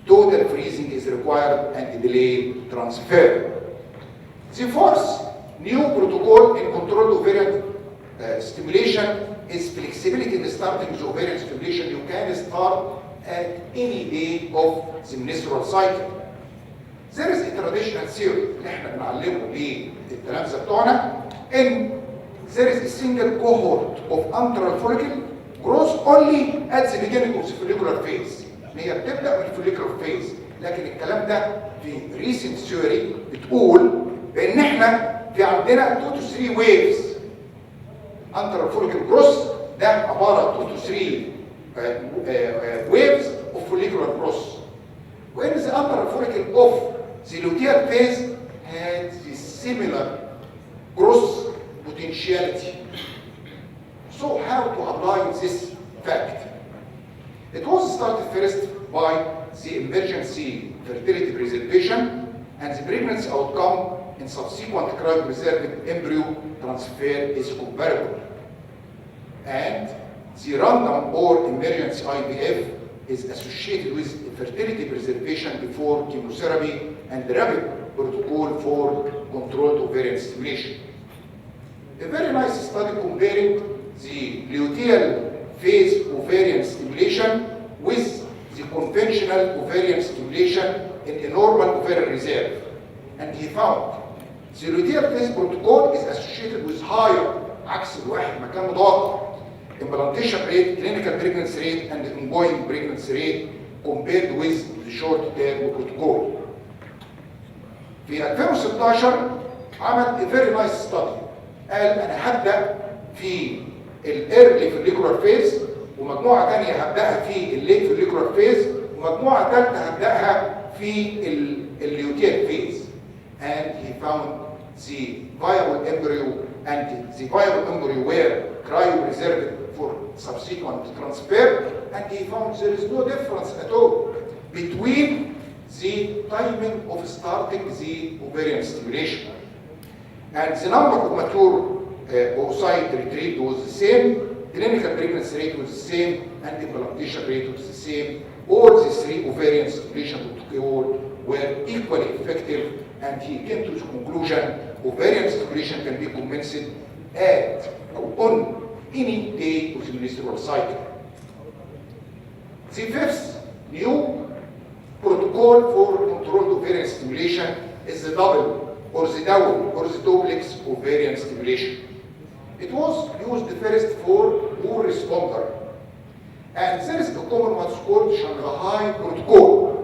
total freezing is required and delayed transfer. The fourth new protocol in controlled ovarian stimulation is flexibility in starting the ovarian stimulation. You can start at any day of the menstrual cycle. There is a traditional theory اللي احنا بنعلمه للتلامذة بتوعنا ان there is a single cohort of antral follicle grows only at the beginning of the follicular phase. هي بتبدأ من follicular phase، لكن الكلام ده في recent theory بتقول بان احنا في عندنا 2 to 3 waves. antral follicle growth ده عبارة 2 to 3 waves of follicular growth. When the antral follicle of the luteal phase had the similar growth potentiality. So how to apply this fact? It was started first by the emergency fertility preservation, and the pregnancy outcome in subsequent cryopreserved embryo transfer is comparable. And the random or emergency IVF is associated with fertility preservation before chemotherapy and rapid protocol for controlled ovarian stimulation. A very nice study comparing the luteal phase ovarian stimulation with the conventional ovarian stimulation in a normal ovarian reserve. And he found the luteal phase protocol is associated with higher عكس الواحد مكان متوقع implantation rate, clinical pregnancy rate, and ongoing pregnancy rate compared with the short-term protocol. في 2016 عمل a very nice study. قال انا هبدا في الايرلي follicular phase، ومجموعه ثانيه هبداها في الليت follicular phase، ومجموعه ثالثه هبداها في الluteal phase. And he found the viable embryo were cryopreserved for subsequent transfer, and he found there is no difference at all between the timing of starting the ovarian stimulation. And the number of mature oocyte retrieved was the same, 10 clinical pregnancy rate was the same, and implantation rate was the same. All the 3 ovarian stimulation protocols were equally effective, and he came to the conclusion ovarian stimulation can be commenced at or on any day of the menstrual cycle. The 5th new protocol for controlled ovarian stimulation is the double or the double or the duplex ovarian stimulation. It was used first for poor responder, and there is a common what's called Shanghai protocol.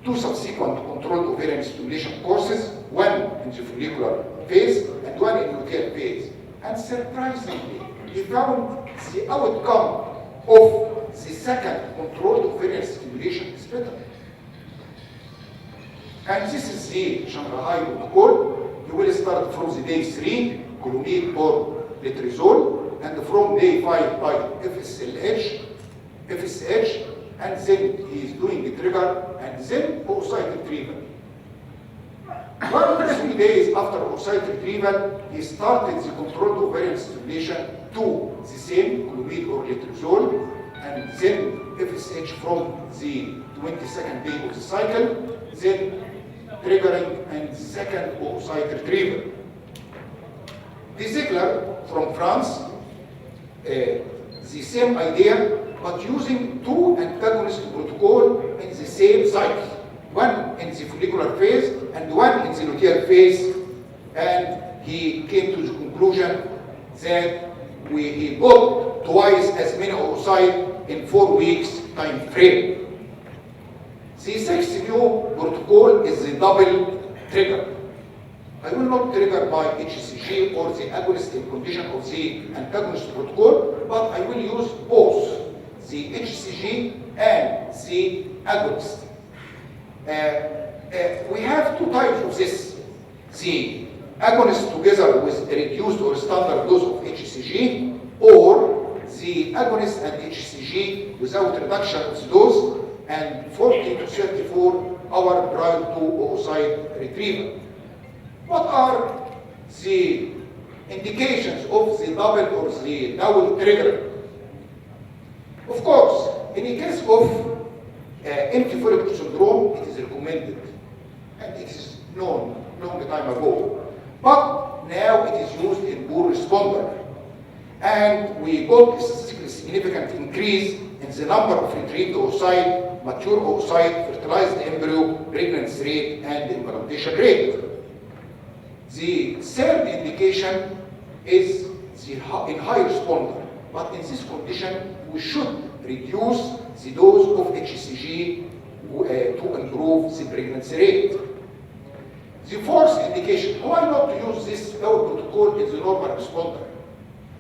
2 subsequent controlled ovarian stimulation courses, one in the follicular phase and one in luteal phase. And surprisingly, he found the outcome of the second controlled ovarian stimulation is better. And this is the Shanghai protocol. You will start from the day 3, clomid or letrozole, and from day 5 by FSH, and then he is doing the trigger, and then oocyte retrieval. 1 to 3 days after oocyte retrieval, he started the controlled ovarian stimulation to the same clomid or letrozole, and then FSH from the 22nd day of the cycle, then triggering and second oocyte retrieval. De Ziegler from France, the same idea, but using 2 antagonist protocol in the same cycle, one in the follicular phase and one in the luteal phase, and he came to the conclusion that he got twice as many oocytes in 4 weeks time frame. The 6th new protocol is the double trigger. I will not trigger by HCG or the agonist in condition of the antagonist protocol, but I will use both the HCG and the agonist. We have 2 types of this. The agonist together with a reduced or standard dose of HCG, or the agonist and HCG without reduction of the dose and 40 to 34 hours prior to oocyte retrieval. What are the indications of the double or the double trigger? Of course, in the case of empty follicle syndrome, it is recommended, and it is known long time ago. But now it is used in poor responder, and we got a statistically significant increase in the number of retrieved oocyte, mature oocyte, fertilized embryo, pregnancy rate, and implantation rate. The 3rd indication is in high responder, but in this condition we should reduce the dose of HCG to improve the pregnancy rate. The 4th indication, why not to use this double protocol in the normal responder?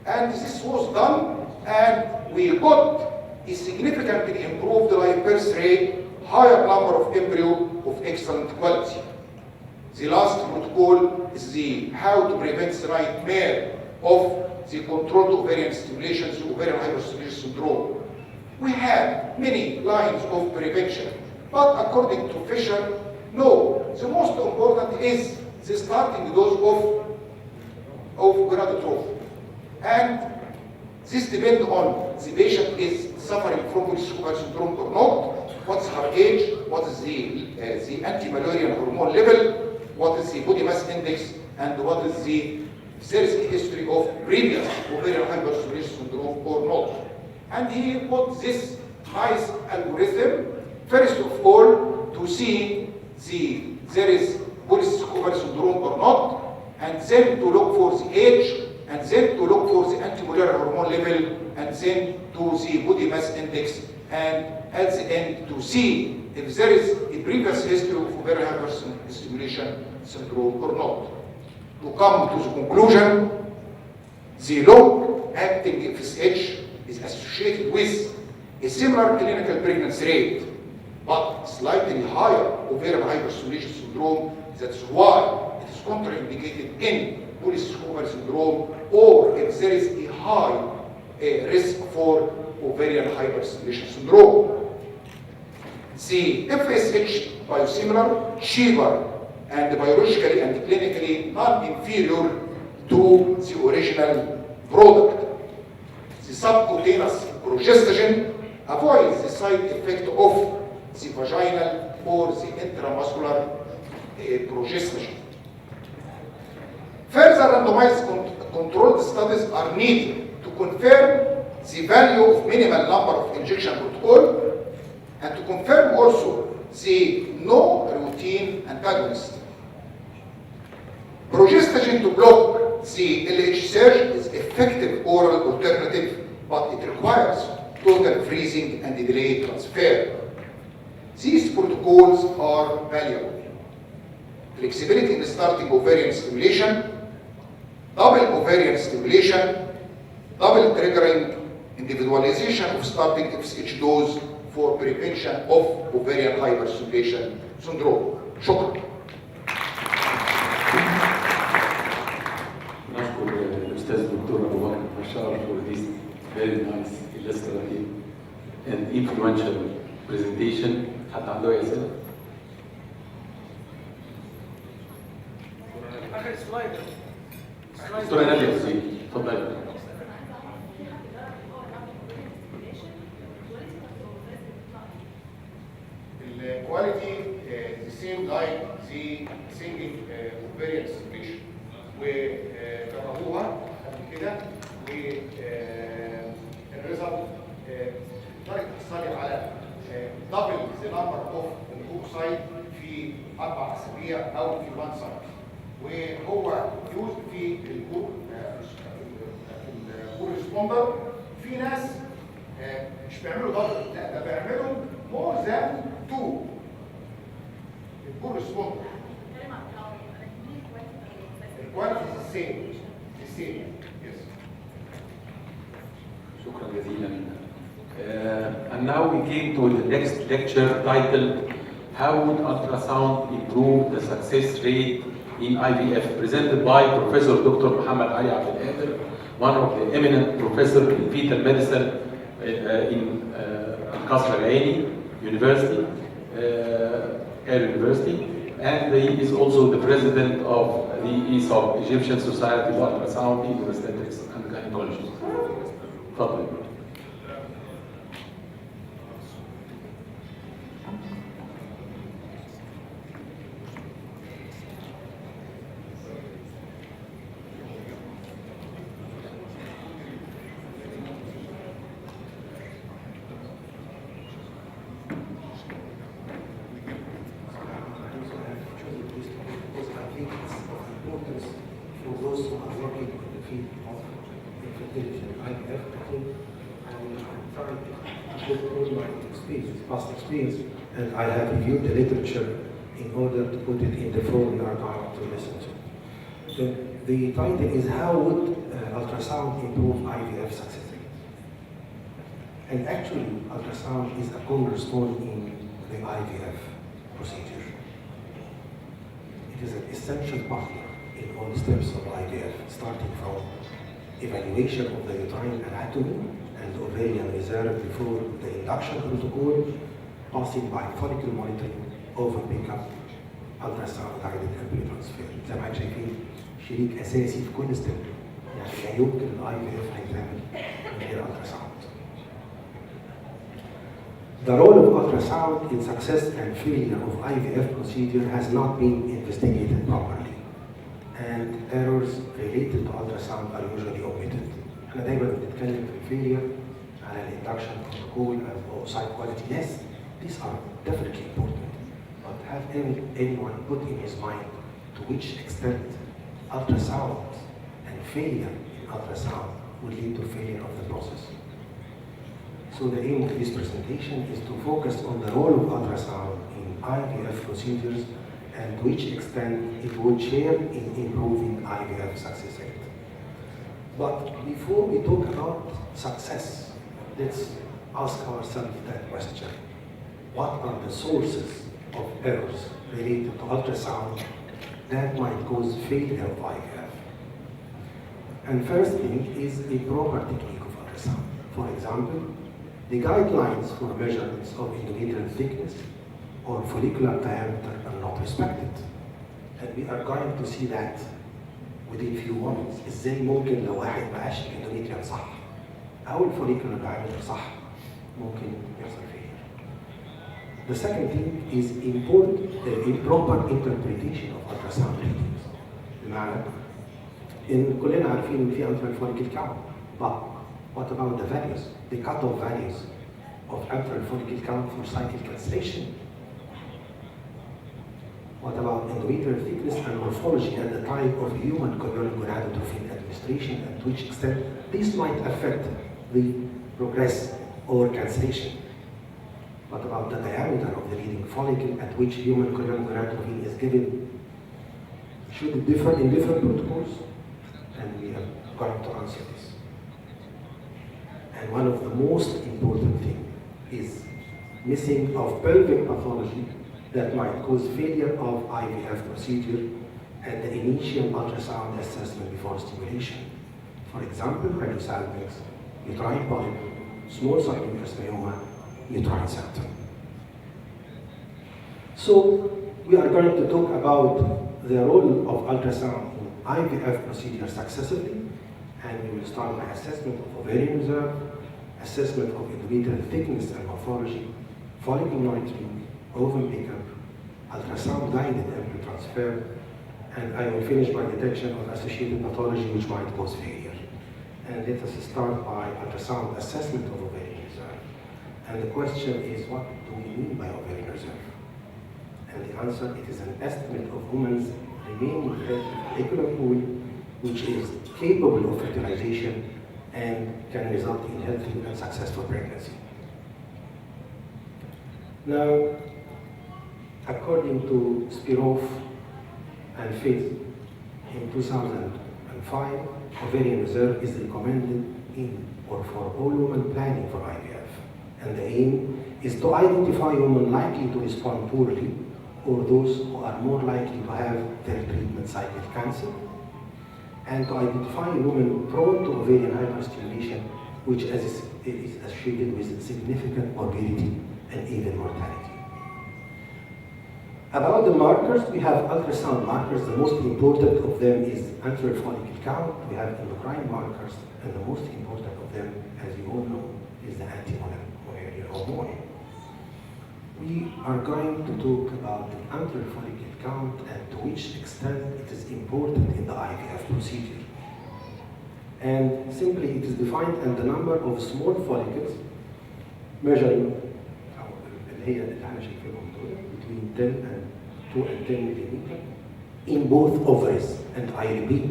And this was done, and we got a significantly improved live birth rate, higher number of embryo of excellent quality. The last protocol is the how to prevent the nightmare of the controlled ovarian stimulation, the ovarian hyperstimulation syndrome. We have many lines of prevention, but according to Fisher, no. The most important is the starting dose of gonadotropin. And this depends on the patient is suffering from polycystic syndrome or not, what's her age, what is the anti-malarial hormone level, what is the body mass index, and what is the there is a history of previous ovarian hyperstimulation syndrome or not. And he put this nice algorithm, first of all, to see there is polycystic ovarian syndrome or not, and then to look for the age, and then to look for the anti-malarial hormone level, and then to the body mass index, and at the end to see if there is a previous history of ovarian hyperstimulation syndrome or not. To come to the conclusion, the long-acting FSH is associated with a similar clinical pregnancy rate, but slightly higher ovarian hyperstimulation syndrome. That's why it is contraindicated in polycystic ovarian syndrome, or if there is a high risk for ovarian hyperstimulation syndrome. The FSH biosimilar, cheaper, and biologically and clinically non-inferior to the original product. the subcutaneous progestogen avoids the side effect of the vaginal or the intramuscular progestogen. Further randomized controlled studies are needed to confirm the value of minimal number of injection protocol and to confirm also the no routine antagonist. Progestogen to block the LH surge is effective oral alternative, but it requires total freezing and delayed transfer. These protocols are valuable. Flexibility in starting ovarian stimulation, double ovarian stimulation, double triggering, individualization of starting FSH dose for prevention of ovarian hyperstimulation syndrome. شكرا. نشكر الأستاذ الدكتور أبو بكر بشار for this very nice illustrative and influential presentation. حد عنده أي أسئلة؟ اخر سلايد. دكتورة نادية حسين، اتفضلي. The quality is the same like the single ovarian stimulation وجربوها قبل كده والريزلت درجه الصالح على دبل ذا نمبر اوف الكوكسايد في 4 اسابيع او في 1 سايكل وهو يوز في الكور ريسبوندر. في ناس مش بيعملوا دبل، لا ده بيعملوا مور ذان 2 الكور ريسبوندر. الكواليتي is the same. Yes. شكرا جزيلا. And now we came to the next lecture titled How would ultrasound improve the success rate in IVF? Presented by Professor Dr. Muhammad Ali Abdel Qadir, one of the eminent professors in fetal medicine in Qasr Al Aini University, Cairo University, and he is also the president of the ESOP, Egyptian Society of Ultrasound in Obstetrics and Gynecology. تفضل. Past experience, and I have reviewed the literature in order to put it in the flow we are going to listen to. The title is How would ultrasound improve IVF success rate? And actually, ultrasound is a cornerstone in the IVF procedure. It is an essential partner in all steps of IVF, starting from evaluation of the uterine anatomy and ovarian reserve before the induction protocol, passing by follicle monitoring, over pickup, ultrasound guided embryo transfer. زي ما احنا شايفين شريك اساسي في كل ستيب، يعني لا يمكن الاي في اف هيتعمل من غير ultrasound. The role of ultrasound in success and failure of IVF procedure has not been investigated properly, and errors related to ultrasound are usually omitted. احنا دايما بنتكلم في failure على الاندكشن protocol or site quality. Yes, these are definitely important, but have anyone put in his mind to which extent ultrasound and failure in ultrasound would lead to failure of the process? So the aim of this presentation is to focus on the role of ultrasound in IVF procedures and to which extent it would share in improving IVF success rate. But before we talk about success, let's ask ourselves that question. What are the sources of errors related to ultrasound that might cause failure of IVF? And first thing is a proper technique of ultrasound. For example, the guidelines for measurements of endometrial thickness or follicular diameter are not respected. And we are going to see that within few moments. ازاي ممكن لو واحد ما قاش الاندوميتريال صح أو الفوليكل اللي بعملها صح ممكن يحصل فيه. The second thing is improper interpretation of ultrasound readings. بمعنى إن كلنا عارفين إن في antral follicle count. But what about the values, the cutoff values of antral follicle count for cycle cancellation? What about endometrial thickness and morphology and the type of human chorionic gonadotrophin administration and to which extent this might affect the progress or cancellation? What about the diameter of the leading follicle at which human chorionic gonadotrophin is given? Should it differ in different protocols? And we are going to answer this. And one of the most important things is missing of pelvic pathology that might cause failure of IVF procedure and the initial ultrasound assessment before stimulation. For example, hydrosalpinx, uterine polyp, small cell carcinoma, uterine septum. So we are going to talk about the role of ultrasound in IVF procedure successively, and we will start by assessment of ovarian reserve, assessment of endometrial thickness and morphology, follicle monitoring, ovum pickup, ultrasound guided embryo transfer, and I will finish by detection of associated pathology which might cause failure. And let us start by ultrasound assessment of ovarian reserve. And the question is, what do we mean by ovarian reserve? And the answer, it is an estimate of women's remaining healthy follicular pool which is capable of fertilization and can result in healthy and successful pregnancy. Now, according to Spirov and Fitz in 2005, ovarian reserve is recommended in or for all women planning for IVF. And the aim is to identify women likely to respond poorly or those who are more likely to have their treatment cycle cancelled, and to identify women prone to ovarian hyperstimulation, which is associated with significant morbidity and even mortality. About the markers, we have ultrasound markers. The most important of them is antral follicle count. We have endocrine markers, and the most important of them, as you all know, is the anti-mullerian hormone. We are going to talk about the antral follicle count and to which extent it is important in the IVF procedure. And simply, it is defined as the number of small follicles measuring between 10 and 2 and 10 millimeter in both ovaries. And I repeat,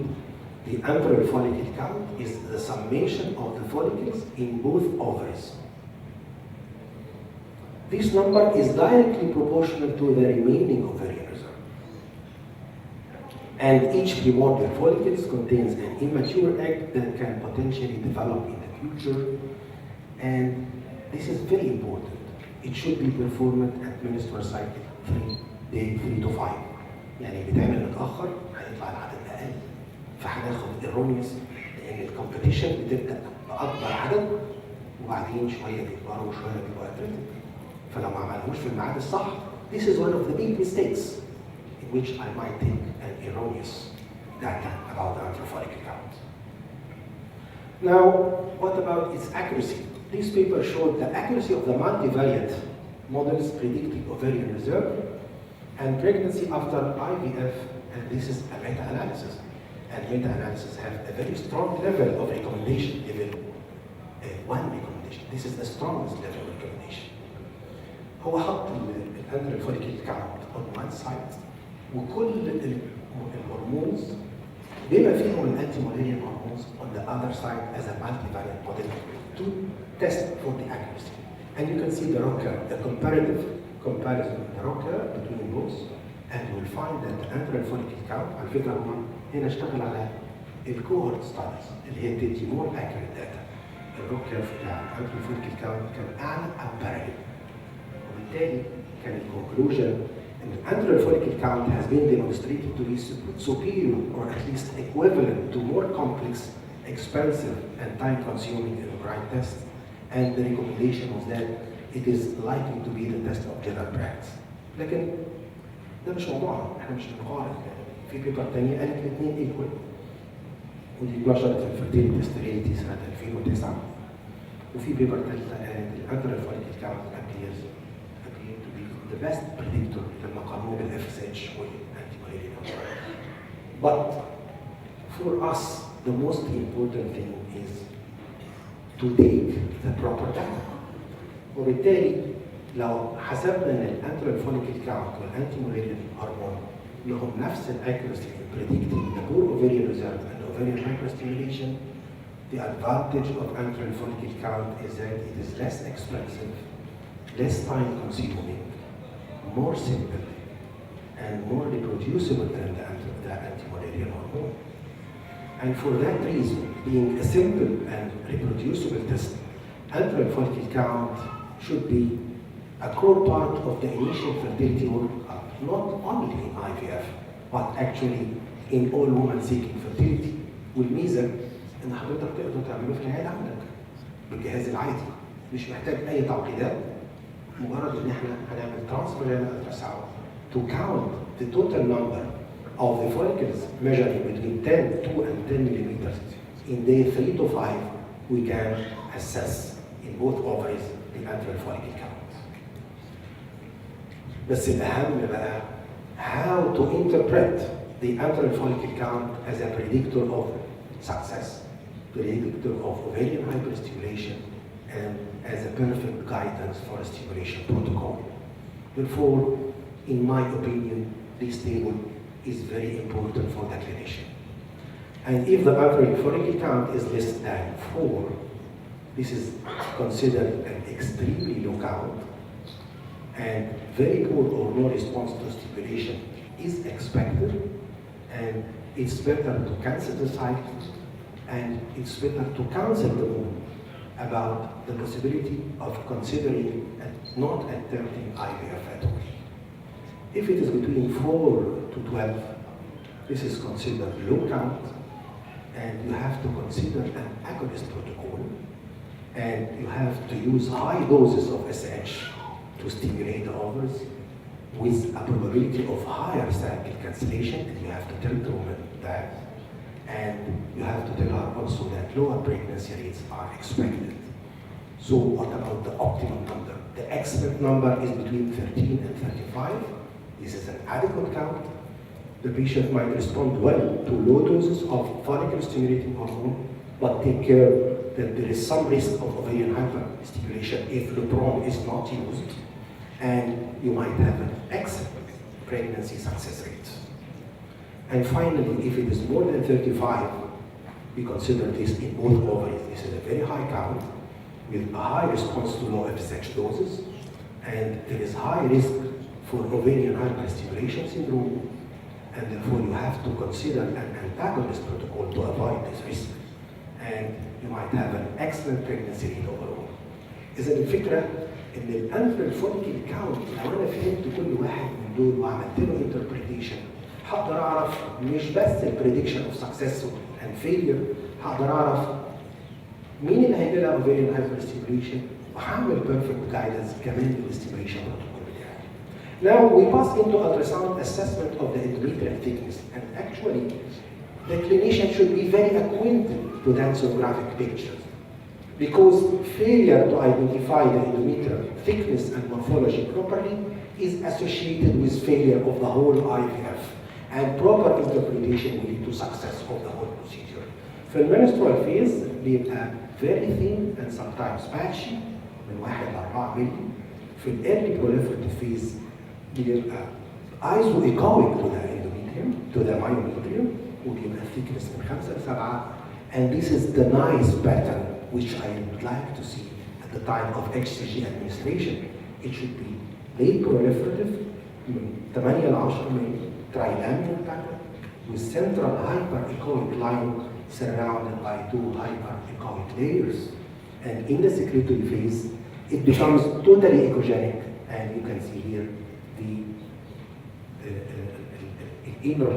the antral follicle count is the summation of the follicles in both ovaries. This number is directly proportional to the remaining ovarian reserve. And each primordial follicle contains an immature egg that can potentially develop in the future. And this is very important. It should be performed at menstrual cycle 3 to 5. يعني بيتعمل متأخر هيطلع العدد أقل. فهناخد erroneous لأن الكومبيتيشن بتبدأ بأكبر عدد وبعدين شوية بيكبروا وشوية بيبقوا أتريتد. فلو ما عملناهوش في الميعاد الصح, this is one of the big mistakes in which I might take an erroneous data about the antral follicle count. Now, what about its accuracy? This paper showed the accuracy of the multivariate models predicting ovarian reserve and pregnancy after IVF, and this is a meta-analysis. And meta-analysis have a very strong level of recommendation, level 1 recommendation. This is the strongest level of recommendation. هو حط الانترال فوليكل كاونت on one side وكل الهرمونز بما فيهم الانتي موليريان هرمونز on the other side as a multivariate model to test for the accuracy. And you can see the rocker, the comparative comparison of the rocker between both, and you will find that the antral follicle count, على فكرة هم هنا اشتغل على الكوهورت ستاديز اللي هي بتدي more accurate data. الروكر بتاع الانترال فوليكل كاونت كان أعلى أو parallel. وبالتالي كان الكونكلوجن ان الانترال follicle count has been demonstrated to be superior or at least equivalent to more complex, expensive and time-consuming endocrine tests, and the recommendation was that it is likely to be the test of general practice. لكن ده مش موضوعنا، احنا مش بنقارن. في بيبر تانية قالت الاثنين ايكوال ودي اتنشرت في الفيرتيليتي ستيريليتي سنة 2009. وفي بيبر ثالثه قالت الانترال فوليكل كاونت appears to be the best predictor لما قارنوه بالاف اس اتش والانتي مالاريال. But for us the most important thing is to take the proper data. وبالتالي لو حسبنا ان الانترال فوليكل كاونت والانتي مالاريال هرمون لهم نفس الاكيورسي in predicting the poor ovarian reserve and ovarian hyperstimulation, the advantage of antral follicle count is that it is less expensive, less time consuming, more simple, and more reproducible than the anti-malarial hormone. And for that reason, being a simple and reproducible test, antral follicle count should be a core part of the initial fertility workup, not only in IVF, but actually in all women seeking fertility. والميزه ان حضرتك تقدر تعمله في العياده عندك بالجهاز العادي، مش محتاج اي تعقيدات، مجرد ان احنا هنعمل transvaginal ultrasound to count the total number of the follicles measuring between 10, 2 and 10 millimeters. In day 3 to 5, we can assess in both ovaries the antral follicle count. بس الأهم بقى how to interpret the antral follicle count as a predictor of success, predictor of ovarian hyperstimulation, and as a perfect guidance for a stimulation protocol. Therefore, in my opinion, this table is very important for the clinician. And if the antral follicle count is less than 4, this is considered an extremely low count, and very poor or no response to stimulation is expected, and it's better to cancel the cycle, and it's better to counsel the woman about the possibility of considering not attempting IVF at all. If it is between 4 to 12, this is considered low count, and you have to consider an agonist protocol, and you have to use high doses of SH to stimulate the ovaries with a probability of higher cycle cancellation, and you have to tell the woman that, and you have to tell her also that lower pregnancy rates are expected. So what about the optimum number? The excellent number is between 13 and 35. This is an adequate count. The patient might respond well to low doses of follicle stimulating hormone, but take care that there is some risk of ovarian hyperstimulation if Lupron is not used, and you might have an excellent pregnancy success rate. And finally, if it is more than 35, we consider this in both ovaries. This is a very high count with a high response to low FSH doses, and there is high risk for ovarian hyperstimulation syndrome, and therefore you have to consider an antagonist protocol to avoid this risk, and you might have an excellent pregnancy rate overall. إذا الفكرة إن الانترال فوليكل كاونت لو أنا فهمت كل واحد من دول وعملت له انتربريتيشن هقدر أعرف مش بس البريدكشن أوف سكسس أند فيلير، هقدر أعرف مين اللي هيجي لها ovarian hyperstimulation وهعمل perfect guidance كمان للستيميوليشن بروتوكول بتاعي. Now we pass into ultrasound assessment of the endometrial thickness, and actually the clinician should be very acquainted to that sonographic pictures, because failure to identify the endometrial thickness and morphology properly is associated with failure of the whole IVF, and proper interpretation will lead to success of the whole procedure. في المنسترال phase بيبقى very thin and sometimes patchy من 1 ل 4 مللي. في early proliferative phase بيبقى isoechoic to the endometrium, to the myometrium, وبيبقى thickness من 5 ل 7, and this is the nice pattern which I would like to see at the time of HCG administration. It should be late proliferative من 8 ل 10 مللي, trilaminar pattern with central hyperechoic line surrounded by 2 hyperechoic layers. And in the secretory phase, it becomes totally echogenic, and you can see here the inner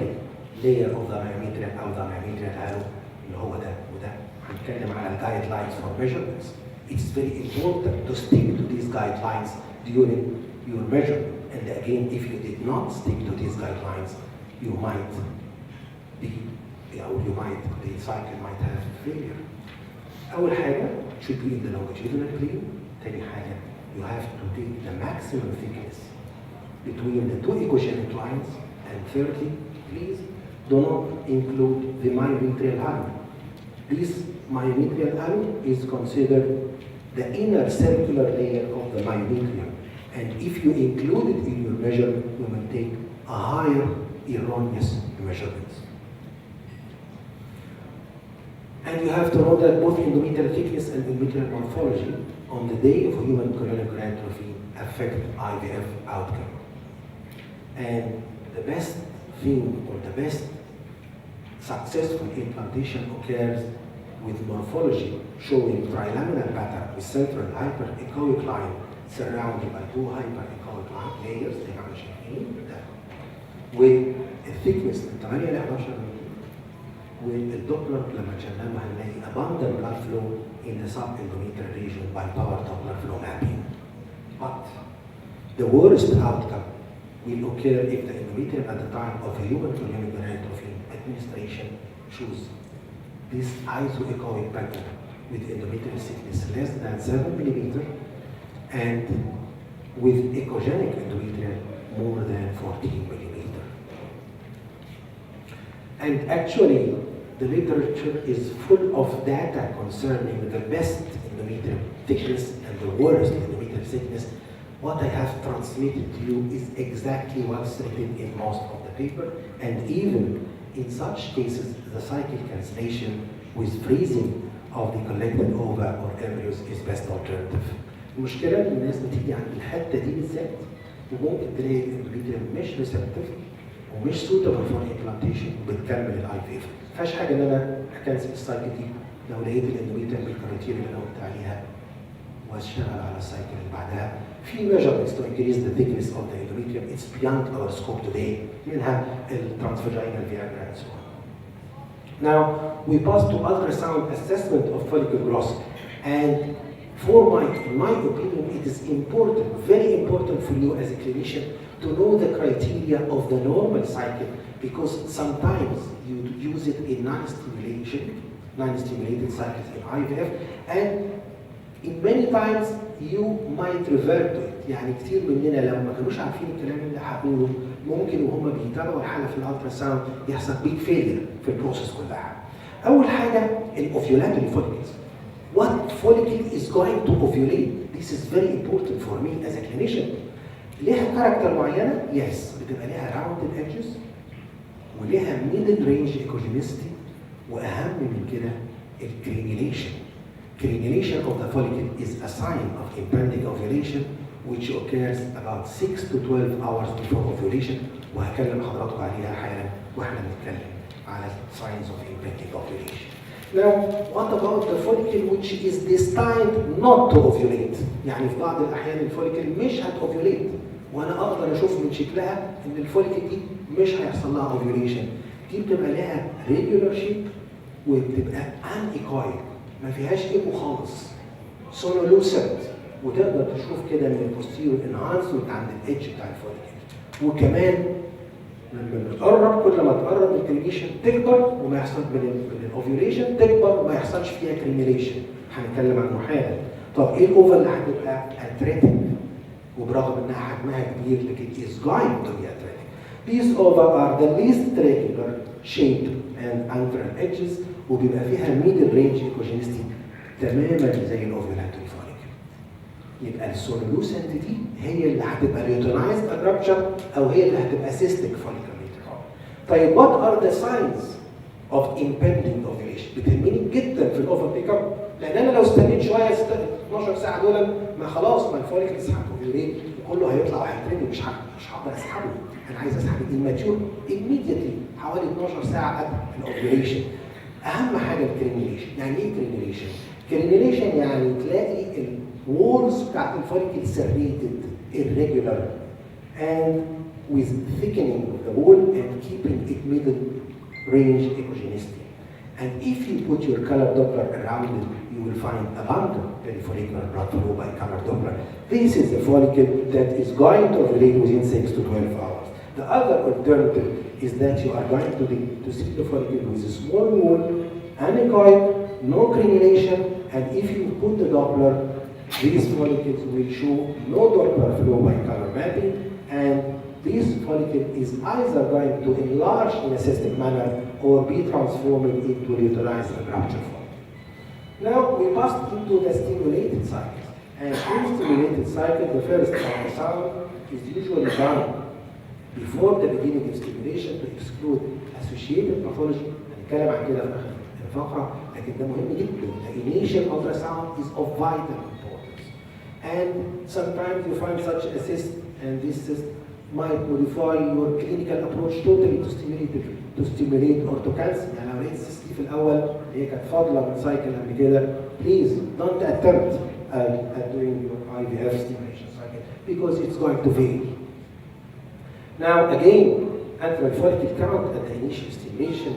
layer of the myometrium أو the myometrial halo اللي هو ده وده. هنتكلم على guidelines for measurements. It's very important to stick to these guidelines during your measurement. And again, if you did not stick to these guidelines, you might be, the cycle might have failure. أول حاجة should be in the longitudinal plane. تاني حاجة, you have to take the maximum thickness between the two echogenic lines. And thirdly, please do not include the myometrial halo. This myometrial halo is considered the inner circular layer of the myometrium. And if you include it in your measurement, you will take a higher erroneous measurements. And you have to know that both endometrial thickness and endometrial morphology on the day of human chorionic gonadotrophy affect IVF outcome. And the best thing or the best successful implantation occurs with morphology showing trilaminar pattern with central hyperechoic line surrounded by two hyperechoic layers زي ما احنا شايفين ده. والثيكنس من 8 ل 11 مللي. والدوبلر لما تشغله هنلاقي abundant blood flow in the subendometrial region by power Doppler flow mapping. But the worst outcome will occur if the endometrium at the time of human chorionic gonadotrophy administration shows this isoechoic pattern with endometrial thickness less than 7 millimeter and with echogenic endometrium more than 14 millimeter. And actually, the literature is full of data concerning the best endometrial thickness and the worst endometrial thickness. What I have transmitted to you is exactly what's written in most of the paper, and even in such cases, the cycle cancellation with freezing of the collected ova or embryos is best alternative. المشكلة إن الناس بتيجي عند الحتة دي بالذات وممكن تلاقي الانdometrium مش receptive ومش suitable for implantation وبتكمل الاي في اف. ما فيهاش حاجة إن أنا أكنسل السايكل دي لو لقيت الانdometrium بالكرايتيريا اللي أنا قلت عليها واشتغل على السايكل اللي بعدها. في measurements to increase the thickness of the endometrium. It's beyond our scope today. منها transvaginal Viagra and so on. Now we pass to ultrasound assessment of follicle growth, and in my opinion, it is important, very important for you as a clinician to know the criteria of the normal cycle, because sometimes you use it in non-stimulated cycles in IVF, and in many times you might revert to it. يعني كتير مننا لو ما كانوش عارفين الكلام اللي هقوله ممكن وهم بيتابعوا الحاله في الالتراساوند يحصل بيج فيلير في البروسيس كلها. اول حاجه الاوفيولاتوري فوليكلز. What follicle is going to ovulate? This is very important for me as a clinician. ليها كاركتر معينه؟ yes. بتبقى ليها rounded edges وليها middle range echogenicity واهم من كده الcrenulation. Crenulation of the follicle is a sign of impending ovulation which occurs about 6 to 12 hours before ovulation, وهكلم حضراتكم عليها حالا واحنا بنتكلم على signs of impending ovulation. Now, what about the follicle which is destined not to ovulate? يعني في بعض الأحيان الفوليكل مش هتovulate، وأنا أقدر أشوف من شكلها إن الفوليكل دي مش هيحصل لها ovulation. دي بتبقى لها regular shape وبتبقى anechoic، ما فيهاش ايكو خالص، sonolucent، وتقدر تشوف كده من البوستيريور انهانسمنت عند الإيدج بتاع الفوليكل. وكمان لما بتقرب كل ما تقرب من الكرينيشن تكبر وما يحصل من الاوفيوليشن تكبر وما يحصلش فيها كرينيليشن. هنتكلم عنه حالا. طب ايه الاوفا اللي هتبقى اتريتيك وبرغم انها حجمها كبير لكن is going to be atretic. These ova are the least regular shaped and antral edges وبيبقى فيها middle range echogenicity تماما زي الاوفيولاتوري فوليكل. يبقى السولوسنت دي هي اللي هتبقى ريوتينايزد ادرابشر او هي اللي هتبقى سيستيك فوليكل. طيب what are the signs of impending ovulation؟ بتهمني جدا في الاوفر بيك اب، لان انا لو استنيت شويه 12 ساعه دول ما خلاص ما الفوليكلز هتوفيوليت وكله هيطلع وهيترمي مش هقدر اسحبه. انا عايز اسحب الماتيور immediately حوالي 12 ساعه قبل الاوفيوليشن. اهم حاجه الكرينيليشن. يعني ايه كرينيليشن؟ كرينيليشن يعني تلاقي الوولز بتاعت الفوليكل serrated irregular and with thickening of the wall and keeping it middle range echogenicity. And if you put your color Doppler around it, you will find abundant perifollicular blood flow by color Doppler. This is a follicle that is going to ovulate within 6 to 12 hours. The other alternative is that you are going to see the follicle with a small wall, anechoic, no crenulation, And if you put the Doppler, these follicles will show no Doppler flow by color mapping, and this follicle is either going to enlarge in a cystic manner or be transformed into luteinized and rupture form. Now we passed into the stimulated cycle. And in stimulated cycle, the first ultrasound is usually done before the beginning of stimulation to exclude associated pathology. هنتكلم عن كده في آخر الفقرة، لكن ده مهم جدا. The initial ultrasound is of vital importance. And sometimes you find such a cyst, and this cyst might modify your clinical approach totally to stimulate or to cancel. يعني لو لقيت السيست دي في الأول هي كانت فاضلة من سايكل قبل كده، please don't attempt at doing your IVF stimulation cycle because it's going to fail. Now again, antral follicle count at the initial stimulation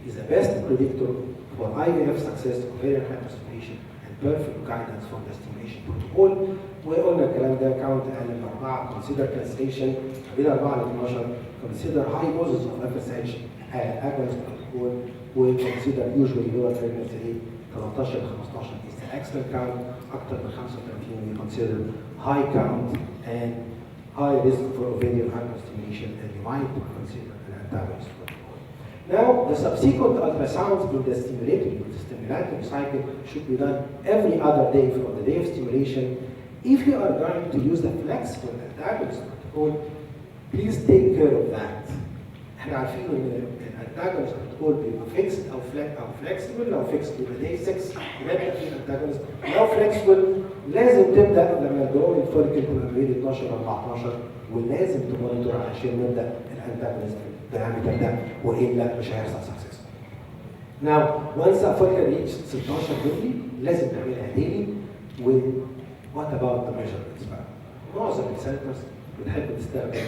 is the best predictor for IVF success, ovarian hyperstimulation, and perfect guidance for the stimulation protocol. وقلنا الكلام ده count أقل من 4 consider cancellation بين 4 ل 12 consider high doses of FSH agonist protocol consider usually lower pregnancy rate 13 ل 15 is the excellent count. أكثر من 35 we consider high count and high risk for ovarian hyperstimulation, and you might consider an antagonist protocol. Now, the subsequent ultrasounds in the stimulatory cycle should be done every other day from the day of stimulation. If you are going to use the flexible antagonist protocol, please take care of that. احنا عارفين ان الانتاجونست بروتوكول بيبقى فيكسد او فلكسبل. لو فيكسد يبقى داي 6 نبدا في الانتاجونست، لو فلكسبل لازم تبدا لما الجروينج فوليكل تبقى بين 12 و 14، ولازم تمونيتور عشان نبدا الانتاجونست diameter ده، والا مش هيحصل سكسس. Now once a follicle reaches 16 مللي لازم تعملها ديلي. و what about the measurements بقى؟ معظم السنترز بتحب تستخدم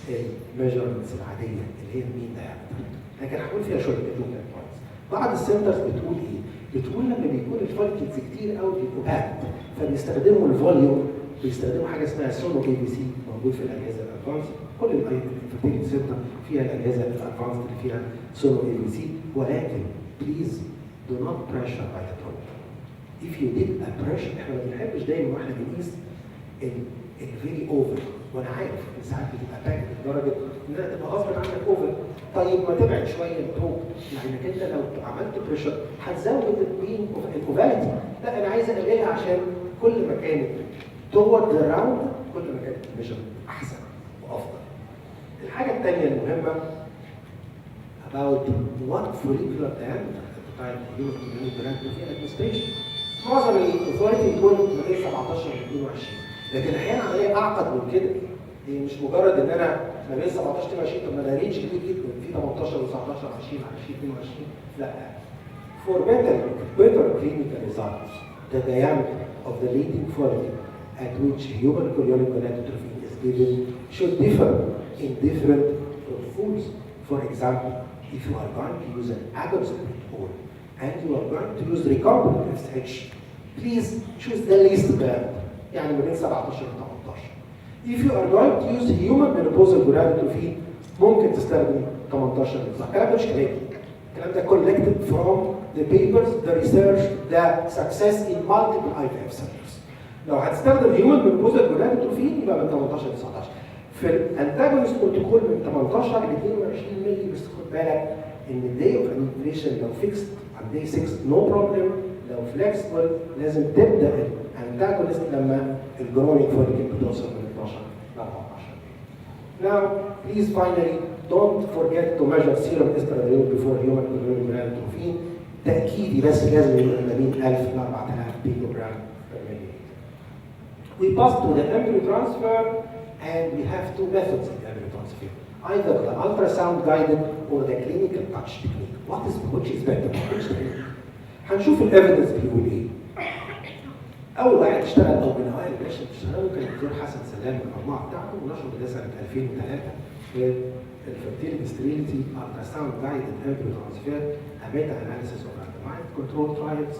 الميجرمنتس العاديه اللي هي المين دايمتر، لكن هقول فيها شويه لوكال بوينتس. بعض السنترز بتقول ايه؟ بتقول لما بيكون الفوليكلز كتير قوي بيبقوا باكت فبيستخدموا الفوليوم، بيستخدموا حاجه اسمها سونو اي بي سي موجود في الاجهزه الادفانس. كل الفيرتيليتي سنتر فيها الاجهزه الادفانس اللي فيها سونو اي بي سي، ولكن بليز do not pressure by the probe. If you did a pressure، احنا ما بنحبش دايما واحنا بنقيس الفيري اوفر، وانا عارف ان ساعات بتبقى باكت لدرجه انها تبقى غصب عنك اوفر. طيب ما تبعد شويه البروب، يعني انت لو عملت بريشر هتزود المين الاوفاليتي. لا انا عايز اقللها عشان كل ما كانت تورد راوند كل ما كانت الميجر احسن وافضل. الحاجه الثانيه المهمه about what follicular diameter بتاع الهيومن جلاند في administration. معظم الاوثوريتي يكون ما بين 17 و 22، لكن احيانا عمليه اعقد من كده. هي مش مجرد ان انا ما بين 17 و 22، طب ما ده رينج كبير جدا في 18 و19 20 20 22. لا. For better clinical results, the diameter of the leading follicle at which human chorionic gonadotrophy is given should differ in different protocols. For example, if you are going to use an agonist protocol and you are going to use recombinant FSH, please choose the least bad. يعني ما بين 17 و 18. If you are going to use human menopausal gonadotrophy ممكن تستخدم 18 بالظبط. الكلام ده مش كلامي. الكلام ده collected from the papers, the research, the success in multiple IVF centers. لو هتستخدم human menopausal gonadotrophy يبقى من 18 ل 19. في الانتاجونست بروتوكول من 18 ل 22 مللي، بس خد بالك ان الداي اوف administration لو فيكسد عن داي 6 نو بروبلم، لو فلكسبل لازم تبدا الانتاجونست لما الجروينج فوليكل بتوصل من 12 ل 14. Now, please finally don't forget to measure serum estradiol before human chorionic gonadotrophy. تأكيدي بس لازم يبقى ما بين 1000 ل 4000 بيكو جرام per milliliter. We pass to the embryo transfer, and we have two methods in embryo transfer. Either the ultrasound guided or the clinical touch technique. Which is better? Which technique? هنشوف الايفيدنس بيقول ايه. اول واحد اشتغل او من اوائل الناس اللي اشتغلوا كان الدكتور حسن سلام المجموعه بتاعته، ونشر ده سنه 2003 في الفيرتيليتي ستيريليتي ultrasound guided embryo transfer a meta analysis of randomized control trials.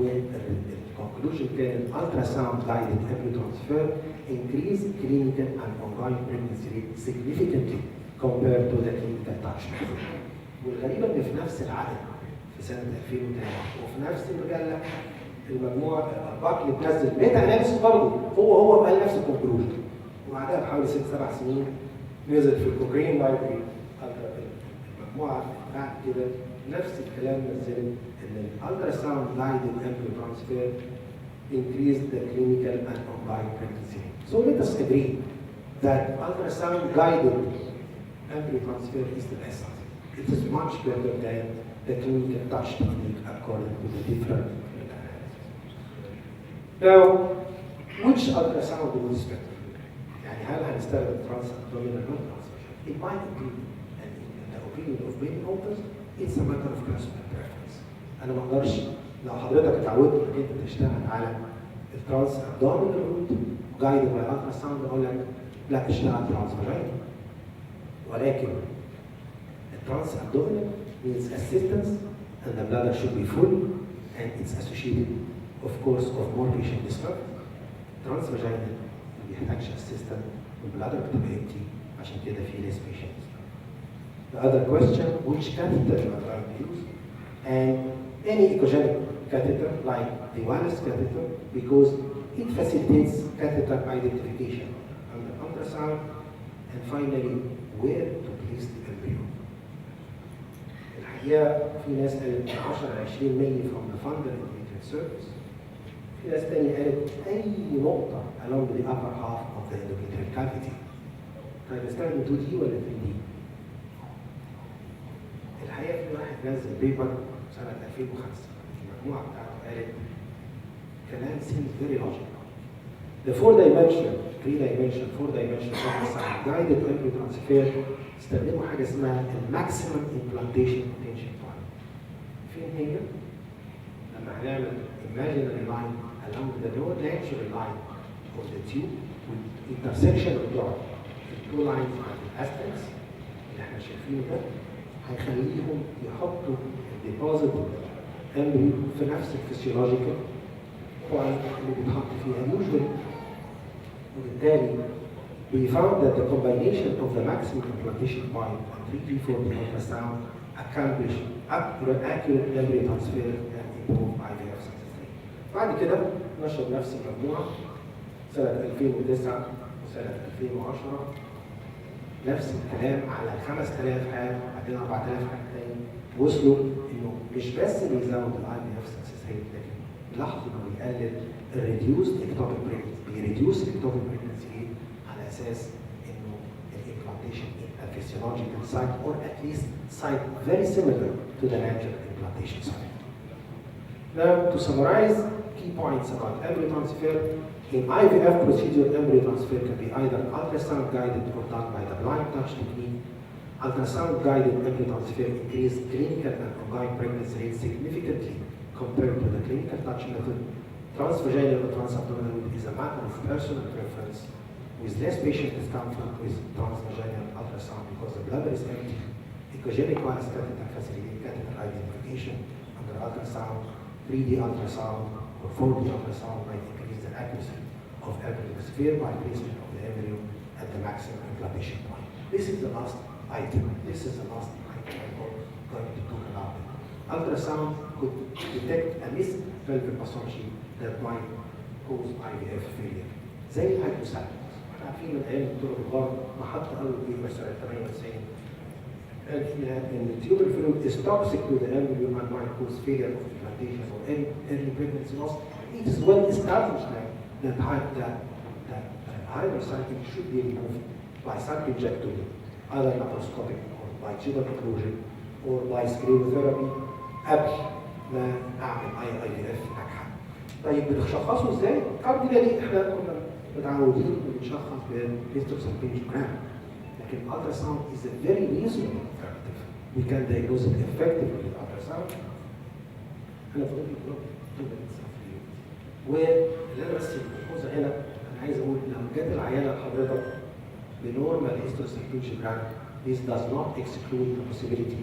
والconclusion كان ultrasound guided embryo transfer increase clinical and ongoing pregnancy rate significantly compared to the clinical touch method. والغريبه ان في نفس العدد في سنه 2003 وفي نفس المجله المجموعه الارباح اللي بتنزل ميتا اناليسيس برضه هو قال نفس الكونكلوجن، وبعدها بحوالي 6-7 سنين نزل في الكوكرين لايبرري المجموعه بعد كده نفس الكلام نزلت ان الالترا ساوند جايدد امبريو ترانسفير increase the clinical and online pregnancy. So let us agree that ultrasound guided embryo transfer is the best. It is much better than the clinical touch technique according to the different meta-analysis. Now, which ultrasound is better? يعني هل هنستخدم trans abdominal or transvaginal? In my opinion, and in the opinion of many authors, it's a matter of personal preference. أنا ما أقدرش لو حضرتك اتعودت انك انت تشتغل على الترانس ابدومينال روت جايد باي الترا ساوند اقول لك لا اشتغل ترانس فاجينال، ولكن الترانس ابدومينال needs assistance and the bladder should be full and it's associated of course of more patient discomfort. ترانس فاجينال ما بيحتاجش assistance والبلادر بتبقى empty عشان كده في less patient. The other question, which catheter you are trying to use? And any echogenic catheter like the wireless catheter because it facilitates catheter identification under ultrasound, and finally where to place the embryo. الحقيقة في ناس قالت 10-20 مللي from the fundal endometrial surface. في ناس تاني قالت أي نقطة along the upper half of the endometrial cavity. طيب استخدم 2D ولا 3D؟ الحقيقة في واحد نزل بيبر سنة 2005 المجموعة بتاعته قالت كلام seems very logical. The 4-dimensional, 3-dimensional, 4-dimensional ultrasound guided embryo transfer استخدموا حاجة اسمها maximum implantation potential point. فين هي؟ لما هنعمل imaginary line along the natural line of the tube with intersection بتوع التو لاينز مع الاستكس اللي احنا شايفينه ده هيخليهم يحطوا الديبوزيت امبريو في نفس الفسيولوجيكال بوينت اللي بيتحط فيها usually. وبالتالي we found that the combination of the maximum implantation point and 3D 4D ultrasound accomplish accurate embryo transfer and improve IVF success rate. بعد كده نشر نفس المجموعة سنة 2009 وسنة 2010 نفس الكلام على 5000 حالة بعدين 4000 حالة تاني وصلوا انه مش بس بيزود الاي في اف سكسس ريت لكن لاحظوا انه بيقلل الريديوس اكتوبيك بريجنسي بيريديوس الاكتوبيك بريجنسي ريت على اساس انه الامبلانتيشن in a physiological site or at least site very similar to the natural implantation site. Now to summarize key points about embryo transfer. In IVF procedure, embryo transfer can be either ultrasound guided or done by the blind touch technique. Ultrasound guided embryo transfer increased clinical and ongoing pregnancy rates significantly compared to the clinical touch method. Transvaginal or transabdominal is a matter of personal preference with less patient discomfort with transvaginal ultrasound because the bladder is empty. Echogenic wireless catheter facilitates catheter identification under ultrasound. 3D ultrasound or 4D ultrasound might increase the accuracy of embryo transfer by placement of the embryo at the maximum implantation point. This is the last item. This is the last item I'm going to talk about. Ultrasound could detect a missed pelvic pathology that might cause IVF failure. زي الهايبوثالاموس. احنا عارفين من ايام الدكتور الغرب محطة أول بيبر سنة 98 قال فيها ان التيوبر فلويد is toxic to the embryo and might cause failure of implantation or any early pregnancy loss. It is well established that hypercycling should be removed by subinjectomy, either laparoscopic or by tubal occlusion or by sclerotherapy قبل ما اعمل IVF ناجحة. طيب بنشخصه ازاي؟ كارديولاري احنا كنا متعودين بنشخص بالهيستوسالبينجوجرام. لكن ultrasound is a very reasonable alternative. We can diagnose it effectively with ultrasound. أنا فاضل لي 2 minutes واللي أنا بس الملحوظة هنا أنا عايز أقول لو جت العيانة لحضرتك بنورمال هيستوسالبينجوجرام this does not exclude the possibility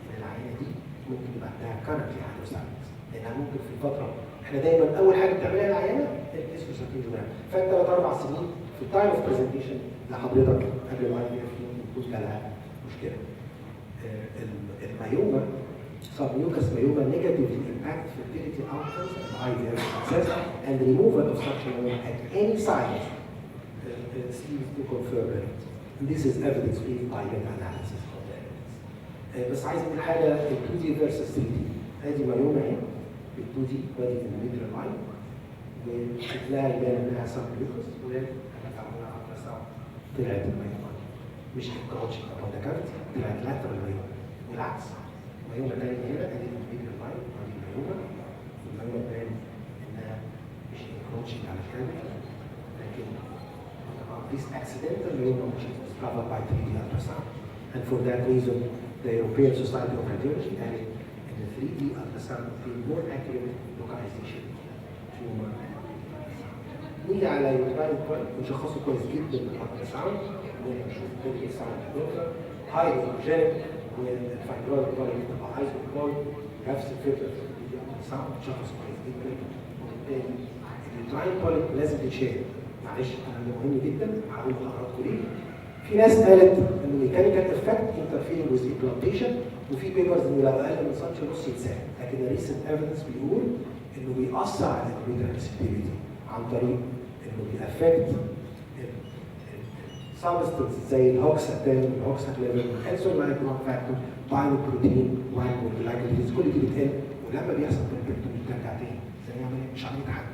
إن العيانة دي ممكن يبقى عندها currently hypothalamus لأنها ممكن في فترة احنا دايما أول حاجة بتعملها العيانة الهيستوسالبينجوجرام فات 3-4 سنين في التايم اوف برزنتيشن لحضرتك قبل ما يكون لها مشكله. المايوما submucous myoma negatively impact fertility outcomes and IVF success, and removal of such myoma at any size seems to confirm it. And this is evidence-based by meta-analysis of the evidence. بس عايز اقول حاجه ال 2D versus 3D. ادي مايوما اهي ال 2D بادي في الميدل لاين وشكلها يبان انها submucous وانا بعملها على ساوند طلعت المايوما مش انكروتش او كافيتي طلعت لاترال مايوما بالعكس. مايوما تاني هنا ادي الميدل لاين ادي المايوما والمايوما باين انها مش انكروتش على الكافيتي لكن this accidental myoma which is discovered by 3D ultrasound. And for that reason, the European Society of Radiology added in the 3D ultrasound obtained more accurate localization tumor. نيجي على يوتراين بوينت نشخصه كويس جدا بالالتراساوند ونشوف كيف الساوند بتوصل هاي اوجينيك والفايبرويد بوينت تبقى هاي بوينت نفس الفكره في الالتراساوند نشخص كويس جدا وبالتالي اليوتراين بوينت لازم تتشال. معلش انا ده مهم جدا هقول لحضراتكم ليه. في ناس قالت ان ميكانيكال افكت انترفيرنج ويز امبلانتيشن وفي بيبرز انه لو اقل من سنتي ونص يتساعد، لكن الريسنت ايفيدنس بيقول انه بيأثر على الكمبيوتر ريسبتيفيتي عن طريق انه بيأفكت سبستنس زي الهوكساتين والهوكساتليفين والانسولين لايك فاكتور بايو بروتين والجلايكوجينز كل دي بتقل ولما بيحصل بيربكتومي بترجع تاني زي ما مش عاملين تحدي.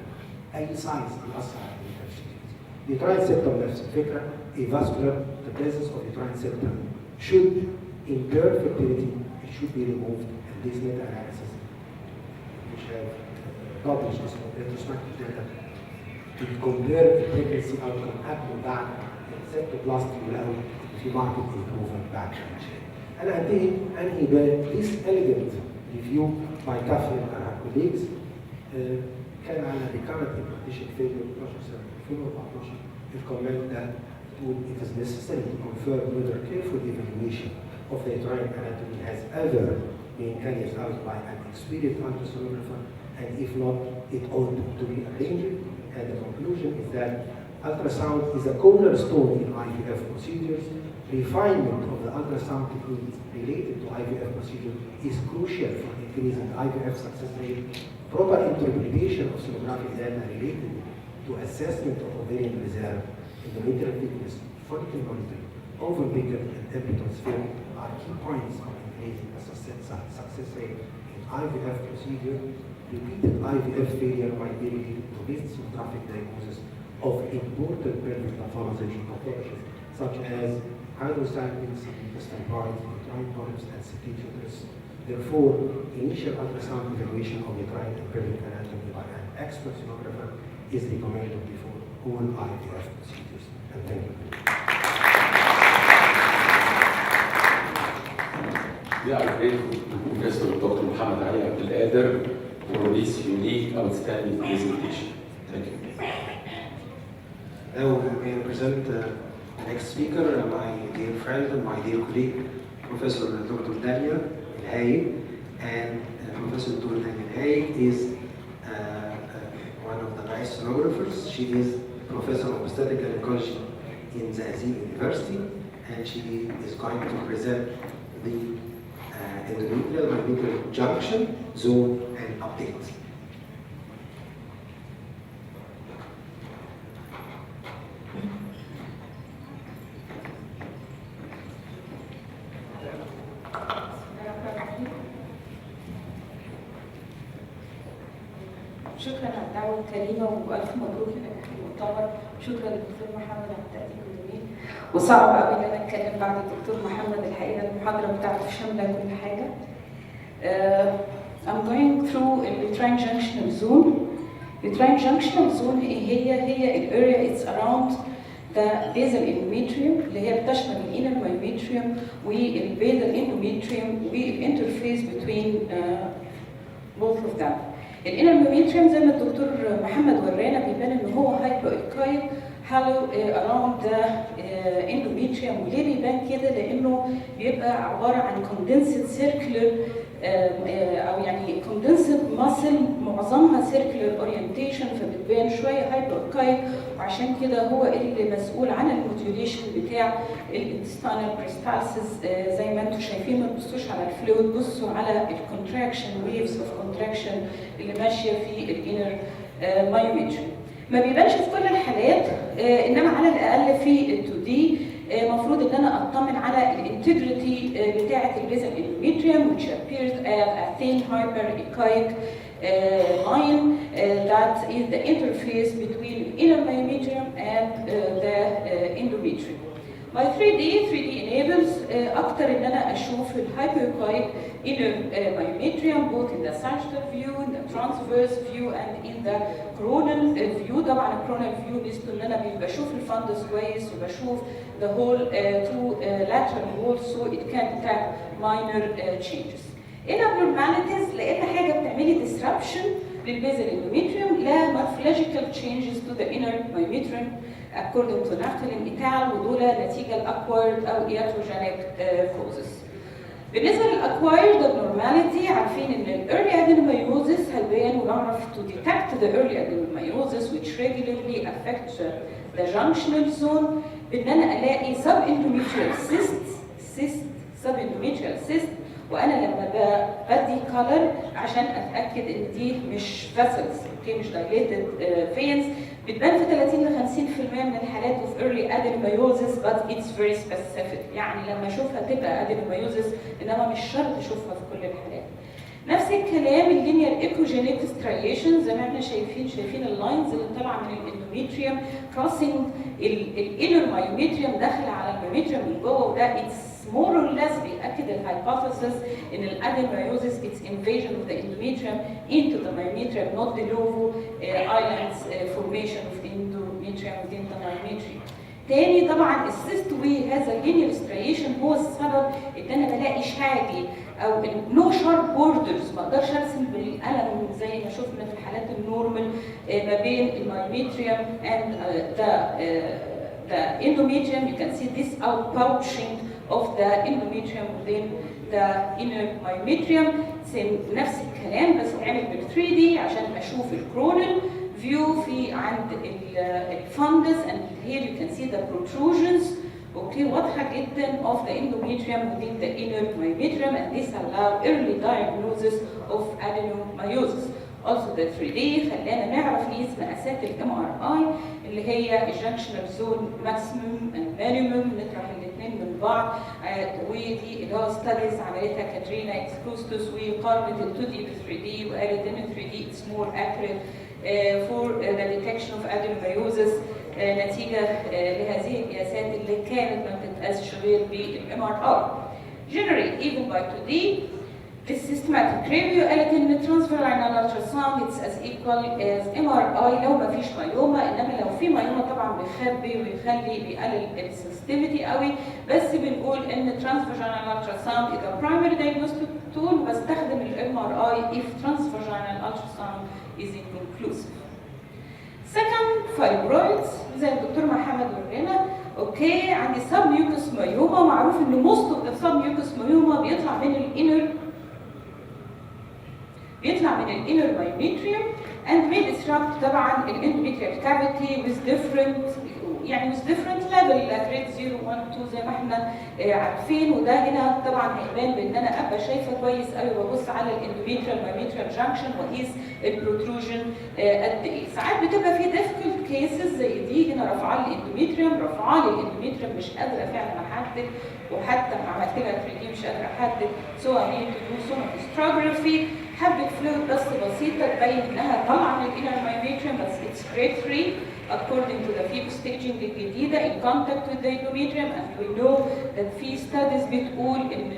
اي سايز بيأثر على الكمبيوتر ريسبتيفيتي. uterine septum نفس الفكره. A vascular, the presence of uterine septum should impair fertility. It should be removed. And this meta-analysis, which have published this retrospective data, to compare the pregnancy outcome قبل وبعد السبتوبلاستي ولقوا في market improvement بعد العملية. أنا أنهي this elegant review by Catherine and her colleagues كان على recurrent implantation failure 12 سنة 2014. الكومنت ده it is necessary to confirm whether careful evaluation of the uterine anatomy has ever been carried out by an experienced ultrasonographer, and if not, it ought to be arranged. And the conclusion is that ultrasound is a cornerstone in IVF procedures. Refinement of the ultrasound techniques related to IVF procedure is crucial for increasing IVF success rate. Proper interpretation of sonographic data related to assessment of ovarian reserve, endometrial thickness, follicle monitoring, overbigger and epidural film are key points of increasing the success rate in IVF procedure. Repeated IVF failure might be related to missed sonographic diagnosis of important pelvic pathologies such as hydrosalpinx, intestinal polyps, uterine polyps, and septic uterus. Therefore, initial ultrasound evaluation of uterine and pelvic anatomy by an expert sonographer is recommended before all IVF procedures. And thank you. Yeah, I'm grateful to Professor Dr. Muhammad Ali Abdelkader for this unique, outstanding presentation. Thank you. Now we present the next speaker, my dear friend and my dear colleague, Professor Dr. Dalia El-Hay. And Professor Dr. Dalia El-Hay is one of the nice sonographers. She is Professor of Obstetric Gynecology in Zaazee University, and she is going to present the endometrial junction, zone, and update. شكرا على الدعوة الكريمة وألف مبروك لنجاح المؤتمر. شكرا للدكتور محمد على التقديم الجميل. وصعب قوي إن أنا أتكلم بعد الدكتور محمد، الحقيقة المحاضرة بتاعته شاملة كل حاجة. I'm going through a uterine junctional zone. Uterine junctional zone هي الاريا it's around the basal endometrium اللي هي بتشمل الانر myometrium والبasal endometrium والinterface between both of them. الانر myometrium زي ما الدكتور محمد ورانا بيبان ان هو hypoechoic halo around the endometrium. وليه بيبان كده؟ لانه بيبقى عباره عن condensed circular او يعني كوندنسد ماسل معظمها سيركلر اورينتيشن، فبتبان شويه هايبوكايك، وعشان كده هو اللي مسؤول عن الموديوليشن بتاع الانتستينال بريستالسيس. زي ما انتم شايفين، ما تبصوش على الفلويد، بصوا على الكونتراكشن، ويفز اوف كونتراكشن اللي ماشيه في الانر مايوميتري. ما بيبانش في كل الحالات، انما على الاقل في ال 2 دي المفروض ان انا اطمن على الانتجريتي بتاعه البيزل اندوميتريوم which appears as a thin hyperechoic line that is the interface between inner myometrium and the endometrium. By 3D enables اكتر ان انا اشوف الهايبوكايك inner myometrium both in the sagittal view, in the transverse view and in the coronal view. طبعا الكورونال فيو ميزته ان انا بشوف الفندس كويس وبشوف the whole two lateral walls so it can detect minor changes. Abnormalities لقينا حاجه بتعملي disruption للبيزل endometrium لا morphological changes to the inner myometrium according to Naftalin et al. ودول نتيجه الاكوارد او iatrogenic causes. بالنسبه للاكوايرد abnormality عارفين ان الايرلي adenomyosis هيبان ونعرف to detect the early adenomyosis which regularly affect the junctional zone بان انا الاقي subendometrial cyst وانا لما بدي كولر عشان اتاكد ان دي مش فاسلز، اوكي، مش دايليتد فينز، بتبان في 30 ل 50% من الحالات of early adenomyosis but it's very specific. يعني لما اشوفها تبقى adenomyosis انما مش شرط اشوفها في كل الحالات. نفس الكلام اللينير ايكوجينيك ستريشن زي ما احنا شايفين اللاينز اللي طالعه من الاندوميتريوم كروسنج الانر مايوميتريوم داخله على المايوميتريوم من جوه، وده اتس more or less بيأكد الهايبوثيسيس ان الادينومايوزيس its invasion of the endometrium into the myometrium not de novo islands formation of the endometrium within the myometrium. تاني طبعا السيست وهذا اللينير ستريشن هو السبب ان انا بلاقي شاجي او نو شارب بوردرز، ما اقدرش ارسم بالقلم زي ما شفنا في الحالات النورمال ما بين المايوميتريوم and the endometrium. You can see this outpouching of the endometrium within the inner myometrium. نفس الكلام بس اتعمل بال 3D عشان اشوف الكرونال view في عند الفندس and here you can see the protrusions اوكي واضحه جدا of the endometrium within the inner myometrium and this allow early diagnosis of adenomyosis. Also the 3D خلانا نعرف نقيس مقاسات الام ار اي اللي هي الجنكشنال زون ماكسيمم اند مينيمم، نطرح الاثنين من بعض ودي اللي هو ستاديز عملتها كاترينا اكسكروستوس وقارنت ال 2 دي بال 3 دي وقالت ان ال 3 دي اتس مور accurate for the detection of adenomyosis نتيجه لهذه القياسات اللي كانت ما بتتقاسش غير بالام ار اي. Generally even by 2D the systematic review قالت ان transvaginal ultrasound it's as equal as MRI لو ما فيش مايوما، انما لو في مايوما طبعا بيخبي ويخلي بيقلل السنسيتيفيتي قوي، بس بنقول ان transvaginal ultrasound is a primary diagnostic tool وبستخدم MRI if transvaginal ultrasound is inconclusive. Second fibroids زي الدكتور محمد ورانا، اوكي عندي submucous myoma، معروف ان most of the submucous myoma بيطلع من الانر myometrium and may disrupt طبعا الاندوميتريال cavity with different level grade 0 1 2 زي ما احنا عارفين، وده هنا طبعا هيبان بان انا ابقى شايفه كويس قوي وببص على الاندوميتريال myometrial junction واقيس البروتروجن قد ايه. ساعات بتبقى في difficult cases زي دي، هنا رفعالي الاندوميتريوم مش قادره فعلا احدد، وحتى لما عملت لها 3D مش قادره احدد، so I need to do sonography. حبه فلويد بس بسيطه تبين انها طالعه من الانر myometrium بس it's grade 3 according to the FIB staging الجديده in contact with the endometrium and we know that في studies بتقول ان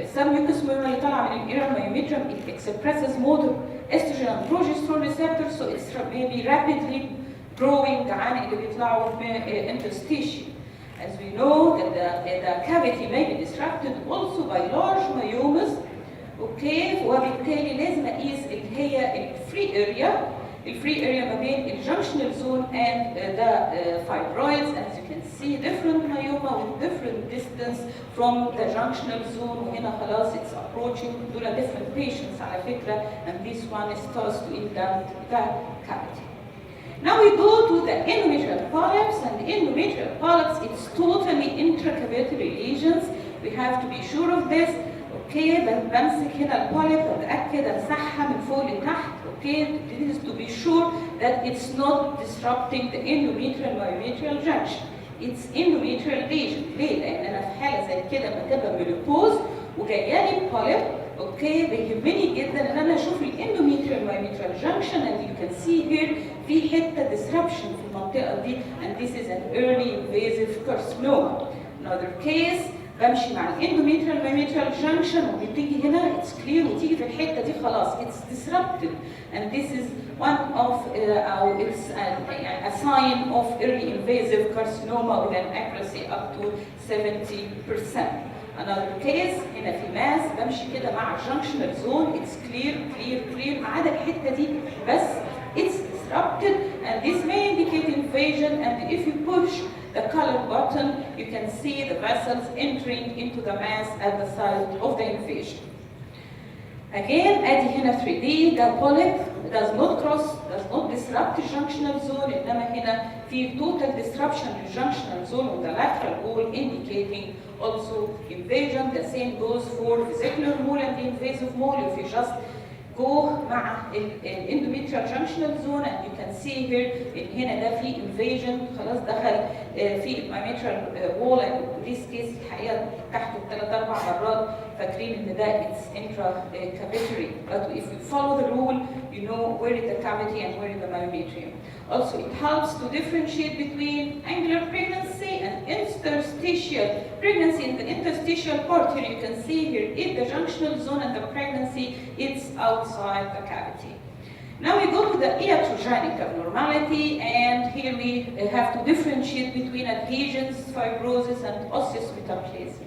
السبميوكس myoma اللي طالعه من الانر myometrium it expresses motor estrogen and progesterone receptors so it's maybe rapidly growing عن اللي بيطلعوا في interstitium. As we know that the cavity may be disrupted also by large myomas. اوكي وبالتالي لازم اقيس اللي هي الفري اريا الفري اريا ما بين الجنكشنال زون and the fibroids. As you can see, different myoma with different distance from the junctional zone. وهنا خلاص it's approaching. دول different patients على فكرة, and this one starts to indent the cavity. Now we go to the endometrial polyps, and endometrial polyps, it's totally intracavitary lesions. We have to be sure of this. Okay, بمسك هنا البوليب بتأكد امسحها من فوق لتحت. Okay, this is to be sure that it's not disrupting the endometrial myometrial junction. It's endometrial lesion. ليه؟ لأن أنا في حالة زي كده لما تبقى ميلوبوز وجاية لي بوليب، اوكي بيهمني جدا ان انا اشوف الاندوميتريال مايوميتريال جانكشن and you can see here في حته disruption في المنطقه دي and this is an early invasive carcinoma. Another case بمشي مع الاندوميتريال مايوميتريال جانكشن وبتيجي هنا it's clear وتيجي في الحته دي خلاص it's disrupted and this is one of it's a sign of early invasive carcinoma with an accuracy up to 70%. Another case هنا في ماس بمشي كده مع junctional zone it's clear ما عدا الحته دي بس it's disrupted and this may indicate invasion and if you push the color button you can see the vessels entering into the mass at the site of the invasion. Again ادي هنا 3D the polyp does not disrupt the junctional zone انما هنا في total disruption للjunctional zone on the lateral wall indicating also invasion. The same goes for vesicular mole and the invasive mole. If you just go مع endometrial junctional zone and you can see here in هنا ده في invasion خلاص دخل في myometrial wall and in this case الحقيقه تحته 3-4 مرات فاكرين ان ده it's intracavitary. But if you follow the rule you know where is the cavity and where is the myometrium. Also it helps to differentiate between angular pregnancy and interstitial pregnancy. In the interstitial part here you can see here if the junctional zone and the pregnancy it's outside the cavity. Now we go to the iatrogenic abnormality and here we have to differentiate between adhesions, fibrosis and osseous metaplasia.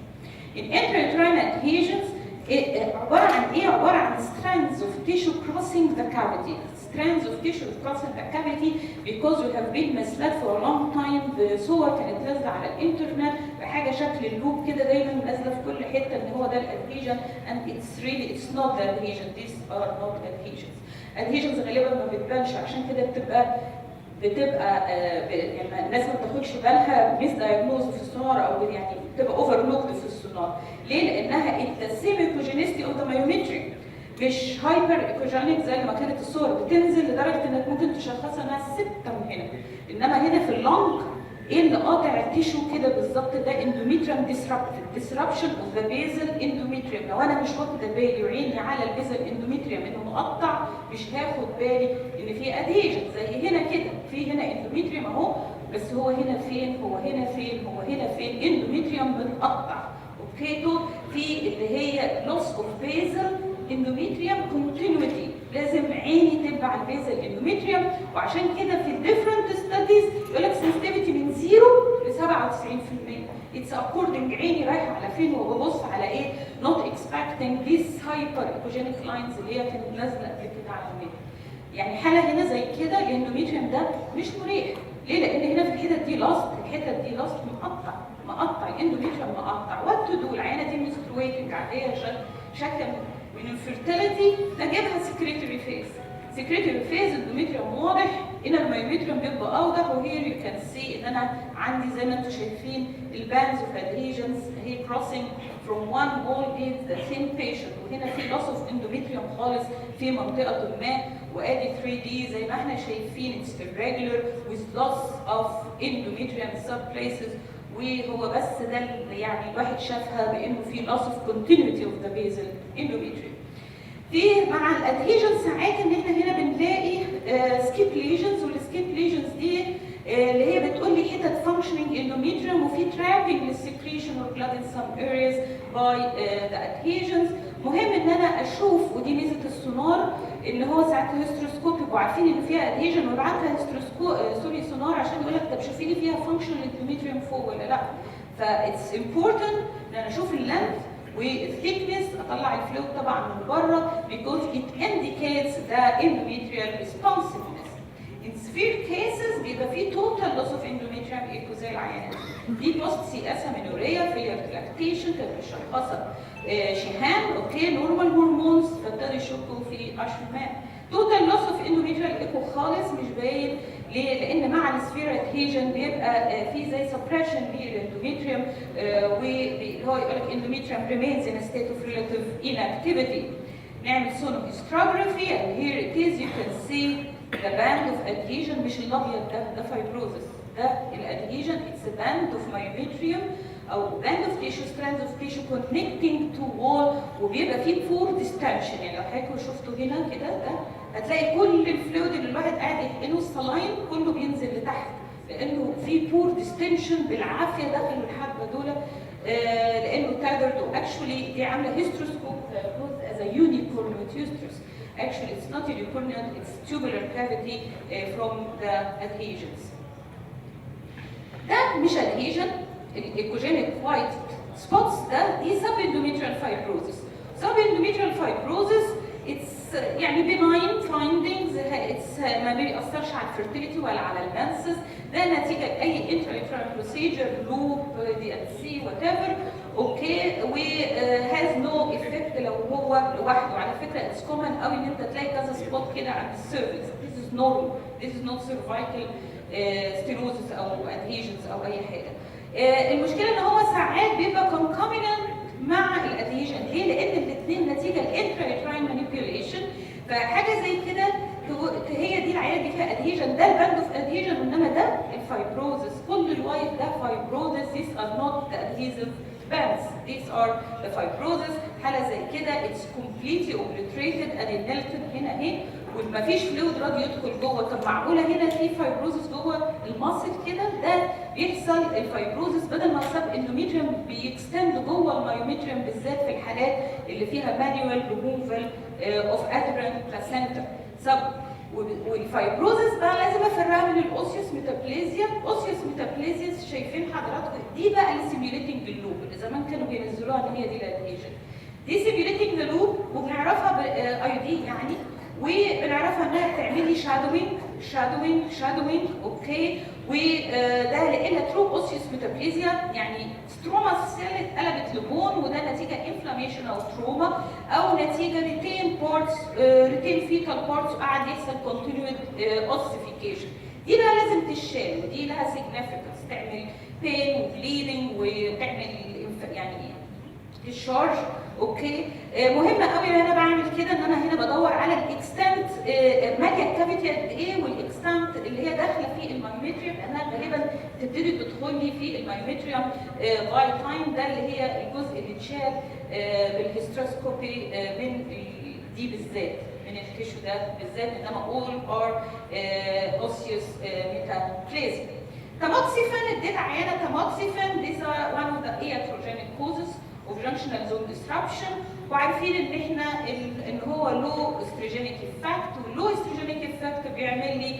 In intrauterine adhesions عبارة عن ايه؟ عبارة عن strands of tissue crossing the cavity. Strands of tissue crossing the cavity because we have been misled for a long time بصور كانت نازلة على الانترنت بحاجة شكل اللوب كده دايما نازلة في كل حتة ان هو ده الادهيجن and it's not the adhesion. These are not adhesions. Adhesions غالبا ما بتبانش عشان كده بتبقى يعني الناس ما بتاخدش بالها ميس دايجنوز في السونار او يعني بتبقى اوفرلوكد في السونار. ليه؟ لانها التسيم ايكوجينيستي اوف ذا مايومتريك مش هايبر ايكوجينيك زي ما كانت الصور بتنزل لدرجه انك ممكن تشخصها انها 6 من هنا. انما هنا في اللونج ايه اللي قاطع التيشو كده بالظبط ده اندوميتريم disruption of the basal endometrium. لو انا مش واخده بالي وعيني على البيزل اندوميتريوم انه مقطع مش هاخد بالي ان في ادهيجن زي هنا كده في هنا اندوميتريوم اهو بس هو هنا فين هو هنا فين هو هنا فين اندوميتريوم متقطع. اوكي في اللي هي loss of basal endometrium continuity لازم عيني تبع البيزل اندوميتريوم وعشان كده في الديفرنت ستاديز يقول لك sensitivity من 0 ل 97%. It's according عيني رايحه على فين وببص على ايه not expecting these hyper echogenic lines اللي هي كانت نازله قبل كده على النت. يعني حاله هنا زي كده الاندوميتريوم ده مش مريح. ليه؟ لان هنا في الحتت دي لاست مقطع الاندوميتريوم مقطع. وات تو دو العينه دي منسترويتنج عاديه شكل من الفيرتيليتي نجيبها سكريتوري فيز. سكريتوري فيز الاندوميتريوم واضح هنا المايوميتريوم بيبقى اوضح وهير يو كان سي ان انا عندي زي ما انتم شايفين البانز اوف ادهيجنز هي كروسنج from one wall in the same patient وهنا في loss of endometrium خالص في منطقه ما وادي 3D زي ما احنا شايفين it's irregular with loss of endometrium subplaces وهو بس ده يعني الواحد شافها بانه في loss of continuity of the basal endometrium. في مع الادهيجن ساعات ان احنا هنا بنلاقي سكيب ليجنز والسكيب ليجنز دي اللي هي بتقول لي حتت functioning endometrium وفي trapping للسكريشن or blood in some areas by the adhesions. مهم ان انا اشوف ودي ميزه السونار ان هو ساعات الهيستروسكوب يبقوا عارفين ان فيها ادهيجن ويبعتها هيستروسكوب سونار عشان يقول لك طب شوفي لي فيها functional endometrium فوق ولا لا. فاتس important ان انا اشوف اللينث والثيكنس اطلع الفلويد طبعا من بره because it indicates the endometrial responsiveness. سيفير كيسز بيبقى فيه توتال لوس اوف اندوميتريوم ايكو زي العيانات دي بوست سي اس امينوريا فيلير لاكتيشن كانت مشخصه شيهان اوكي نورمال هرمونز فابتدوا يشكوا في اشرمان. توتال لوس اوف اندوميتريال ايكو خالص مش باين ليه؟ لان مع السفير ادهيجن بيبقى في زي سبريشن للاندوميتريوم واللي هو يقول لك اندوميتريوم ريمينز ان ستيت اوف ريلاتيف inactivity. نعمل سونوهيستوجرافي and here it is you can see the band of adhesion مش الابيض ده فايبروزس ده الادهيجن it's a band of myometrium او band of tissue strands of tissue connecting to wall وبيبقى فيه poor distension. يعني لو حضرتك شفتوا هنا كده ده هتلاقي كل الفلويد اللي الواحد قاعد يحقنه الصلاين كله بينزل لتحت لانه في poor distension بالعافيه داخل الحبه دول لانه tethered actually دي عامله hysteroscope as a unicornuate hysterus. Actually it's not unicornuate, it's tubular cavity from the adhesions. ده مش adhesion الإيكوجينيك وايت سبوتس ده دي سب-اندوميتريال فايبروزس. سب-اندوميتريال فايبروزس اتس يعني بناين فايندينجز ما بيأثرش على الفيرتيليتي ولا على المنسس. ده نتيجه لاي انترا بروسيجر لوب دي ام سي وات ايفر اوكي وهاز نو افكت لو هو لوحده. على فكره اتس كومن قوي ان انت تلاقي كذا سبوت كده عند السيرفكس. This is normal. This is not cervical ستيروزس او adhesions او اي حاجه. المشكله ان هو ساعات بيبقى concomitant مع الادهيجن. ليه؟ لان الاثنين نتيجه الانترا مانيبيوليشن. فحاجه زي كده هي دي العيادة دي فيها ادهيجن ده الباند اوف ادهيجن انما ده الفايبروزس. كل الوايت ده فايبروزس. These are not the adhesive bands. These are the fibrosis. حاله زي كده it's completely obliterated and melted هنا اهي ومفيش فلويد راضي يدخل جوه. طب معقوله هنا في فايبروزس جوه المصل كده؟ ده بيحصل الفايبروزس بدل ما السب اندوميتريوم بيكستند جوه المايوميتريوم بالذات في الحالات اللي فيها مانيوال ريموفال اوف ادرنت بلاسنتا سب. والفايبروزس بقى لازم افرقها من الاوسيوس ميتابليزيا. اوسيوس ميتابليزيا شايفين حضراتكم دي بقى السيميوليتنج اللوب اللي زمان كانوا بينزلوها ان هي دي الادهيجن. دي سيميوليتنج لوب وبنعرفها بالايودين يعني وبنعرفها انها بتعملي شادوينج اوكي. وده لان ترو اوسيوس ميتابليزيا يعني ستروما سيل اتقلبت لبون وده نتيجه انفلاميشن او تروما او نتيجه ريتين فيتال بارتس وقعد يحصل كونتينيود اوسيفيكيشن. دي بقى لازم تشال ودي لها سيجنيفيكانس تعمل بين وبليدنج وتعمل يعني الشارج اوكي. مهمه قوي ان انا بعمل كده ان انا هنا بدور على الاكستنت ماليه الكافيتي قد ايه والاكستنت اللي هي داخله في المايوميتريوم لانها غالبا تبتدي تدخل لي في المايوميتريوم باي تايم. ده اللي هي الجزء اللي اتشال بالهيستروسكوبي من دي بالذات من التيشو ده بالذات انما اول ار اوسيوس ميتابليزيا. تاموكسيفين اديت عيانه تاموكسيفين. These are one of the iatrogenic causes of junctional zone disruption. وعارفين ان احنا ان هو لو استروجينيك افكت واللو استروجينيك افكت بيعمل لي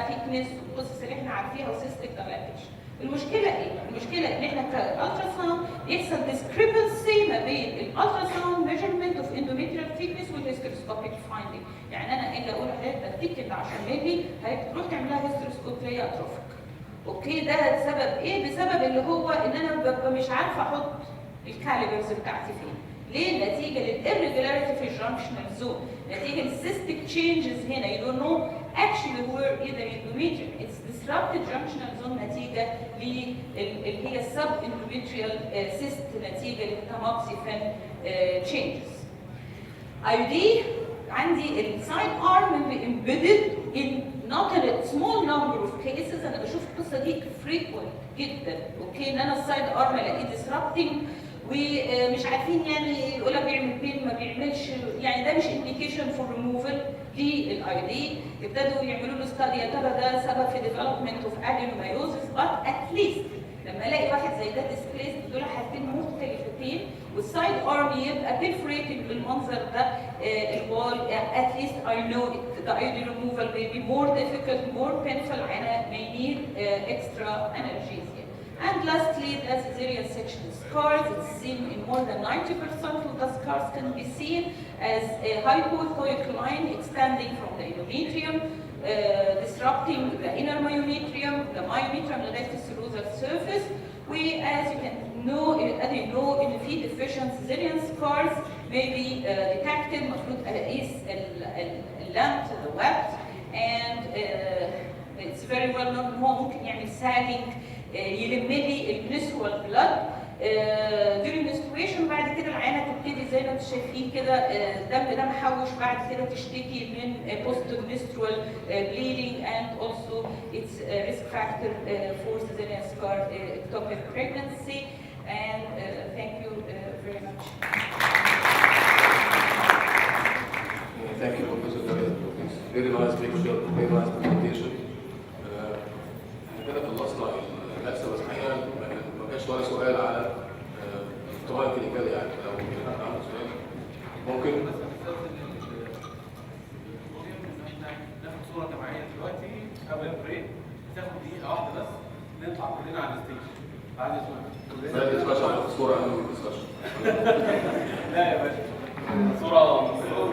ثيكنس والقصص اللي احنا عارفينها وسيستيك دايلاتيشن. المشكله ايه؟ المشكله ان احنا كالترا ساوند يحصل discrepancy ما بين الالترا ساوند ميجرمنت اوف اندوميتريال ثيكنس والهيستروسكوبيك فايندينج. يعني انا الا اقول لحضرتك بديك 10 مللي هتروح تعملها هيستروسكوب تلاقيها اتروفيك. اوكي ده سبب ايه؟ بسبب اللي هو ان انا ببقى مش عارفه احط الكاليبرز بتاعتي فين. ليه؟ نتيجه للirregularity في الجنكشنال زون، نتيجه للسيستيك تشينجز هنا. You don't know actually where either endometrium. It's disrupted junctional zone نتيجه اللي هي sub endometrial cyst نتيجه للتاموكسيفين changes. IUD عندي السايد ارم embedded in not a small number of cases. انا بشوف القصه دي frequent جدا اوكي ان انا السايد ارم الاقيه disrupting ومش عارفين يعني يقول لك بيعمل بين ما بيعملش. يعني ده مش انديكيشن فور ريموفال للاي دي. ابتدوا يعملوا له ستادي يا ترى ده سبب في ديفلوبمنت اوف ادينومايوزس بات اتليست لما الاقي واحد زي ده ديسبليس دول حاجتين مختلفتين والسايد ارم يبقى بيرفوريتد بالمنظر ده الوال اتليست اي نو the IUD removal may be more difficult, more painful and may need extra analgesia. And lastly, the cesarean section scars. It's seen in more than 90% of the scars can be seen as a hypothyroid line extending from the endometrium, disrupting the inner myometrium, the myometrium لغايه السيروزال surface. As you know, in the feed deficient Zillian scars may be detected. المفروض اقيس اللمت the wet and it's very well known ان هو ممكن يعمل sagging يلم لي الmenstrual blood during menstruation. بعد كده العينه تبتدي زي ما انتم شايفين كده الدم ده محوش، بعد كده تشتكي من post menstrual bleeding and also it's a risk factor for cesarean scar ectopic pregnancy. And thank you very much. Thank you, Professor David. Very nice lecture, very nice presentation. كده خلصنا الجلسه، بس الحقيقه ما كانش ولا سؤال على الطوال كلينيكال، يعني لو عنده سؤال ممكن. ناخد صوره جماعيه دلوقتي قبل البريك، تاخد دقيقه واحده بس نطلع كلنا على الستيج بعد الصوره. لا ديسكشن على الصوره اهم من الديسكشن. لا يا باشا، صوره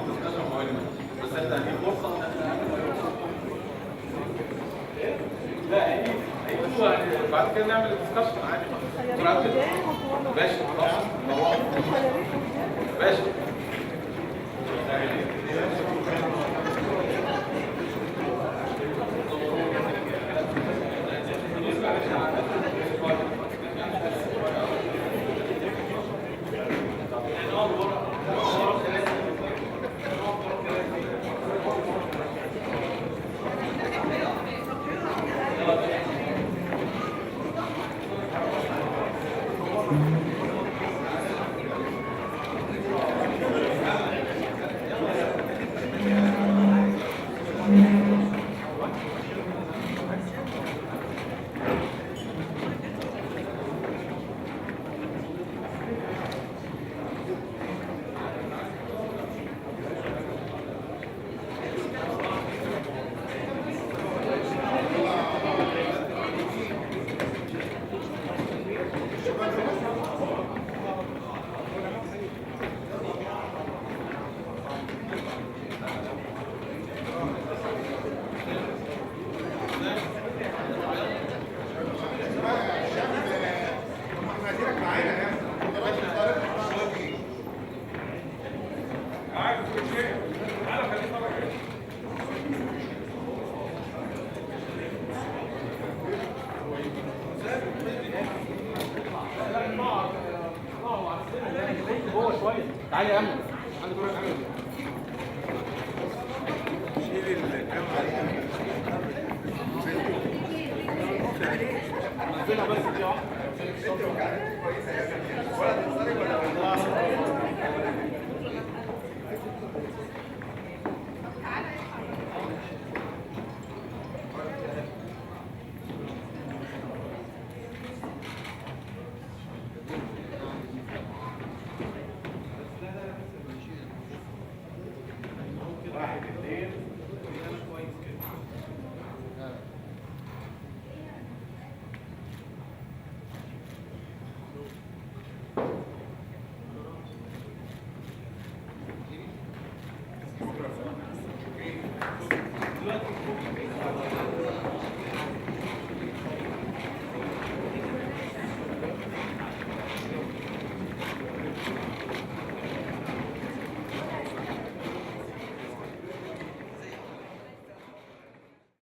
ديسكشن مهمه، بس انت هدي فرصه ان احنا لا بعد كده نعمل ديسكشن عادي. بسرعه كده باشا، خلاص باشا. تعالى يا امل، عندك دورك عامل شيل الكاميرا نزلها بس دي واحده.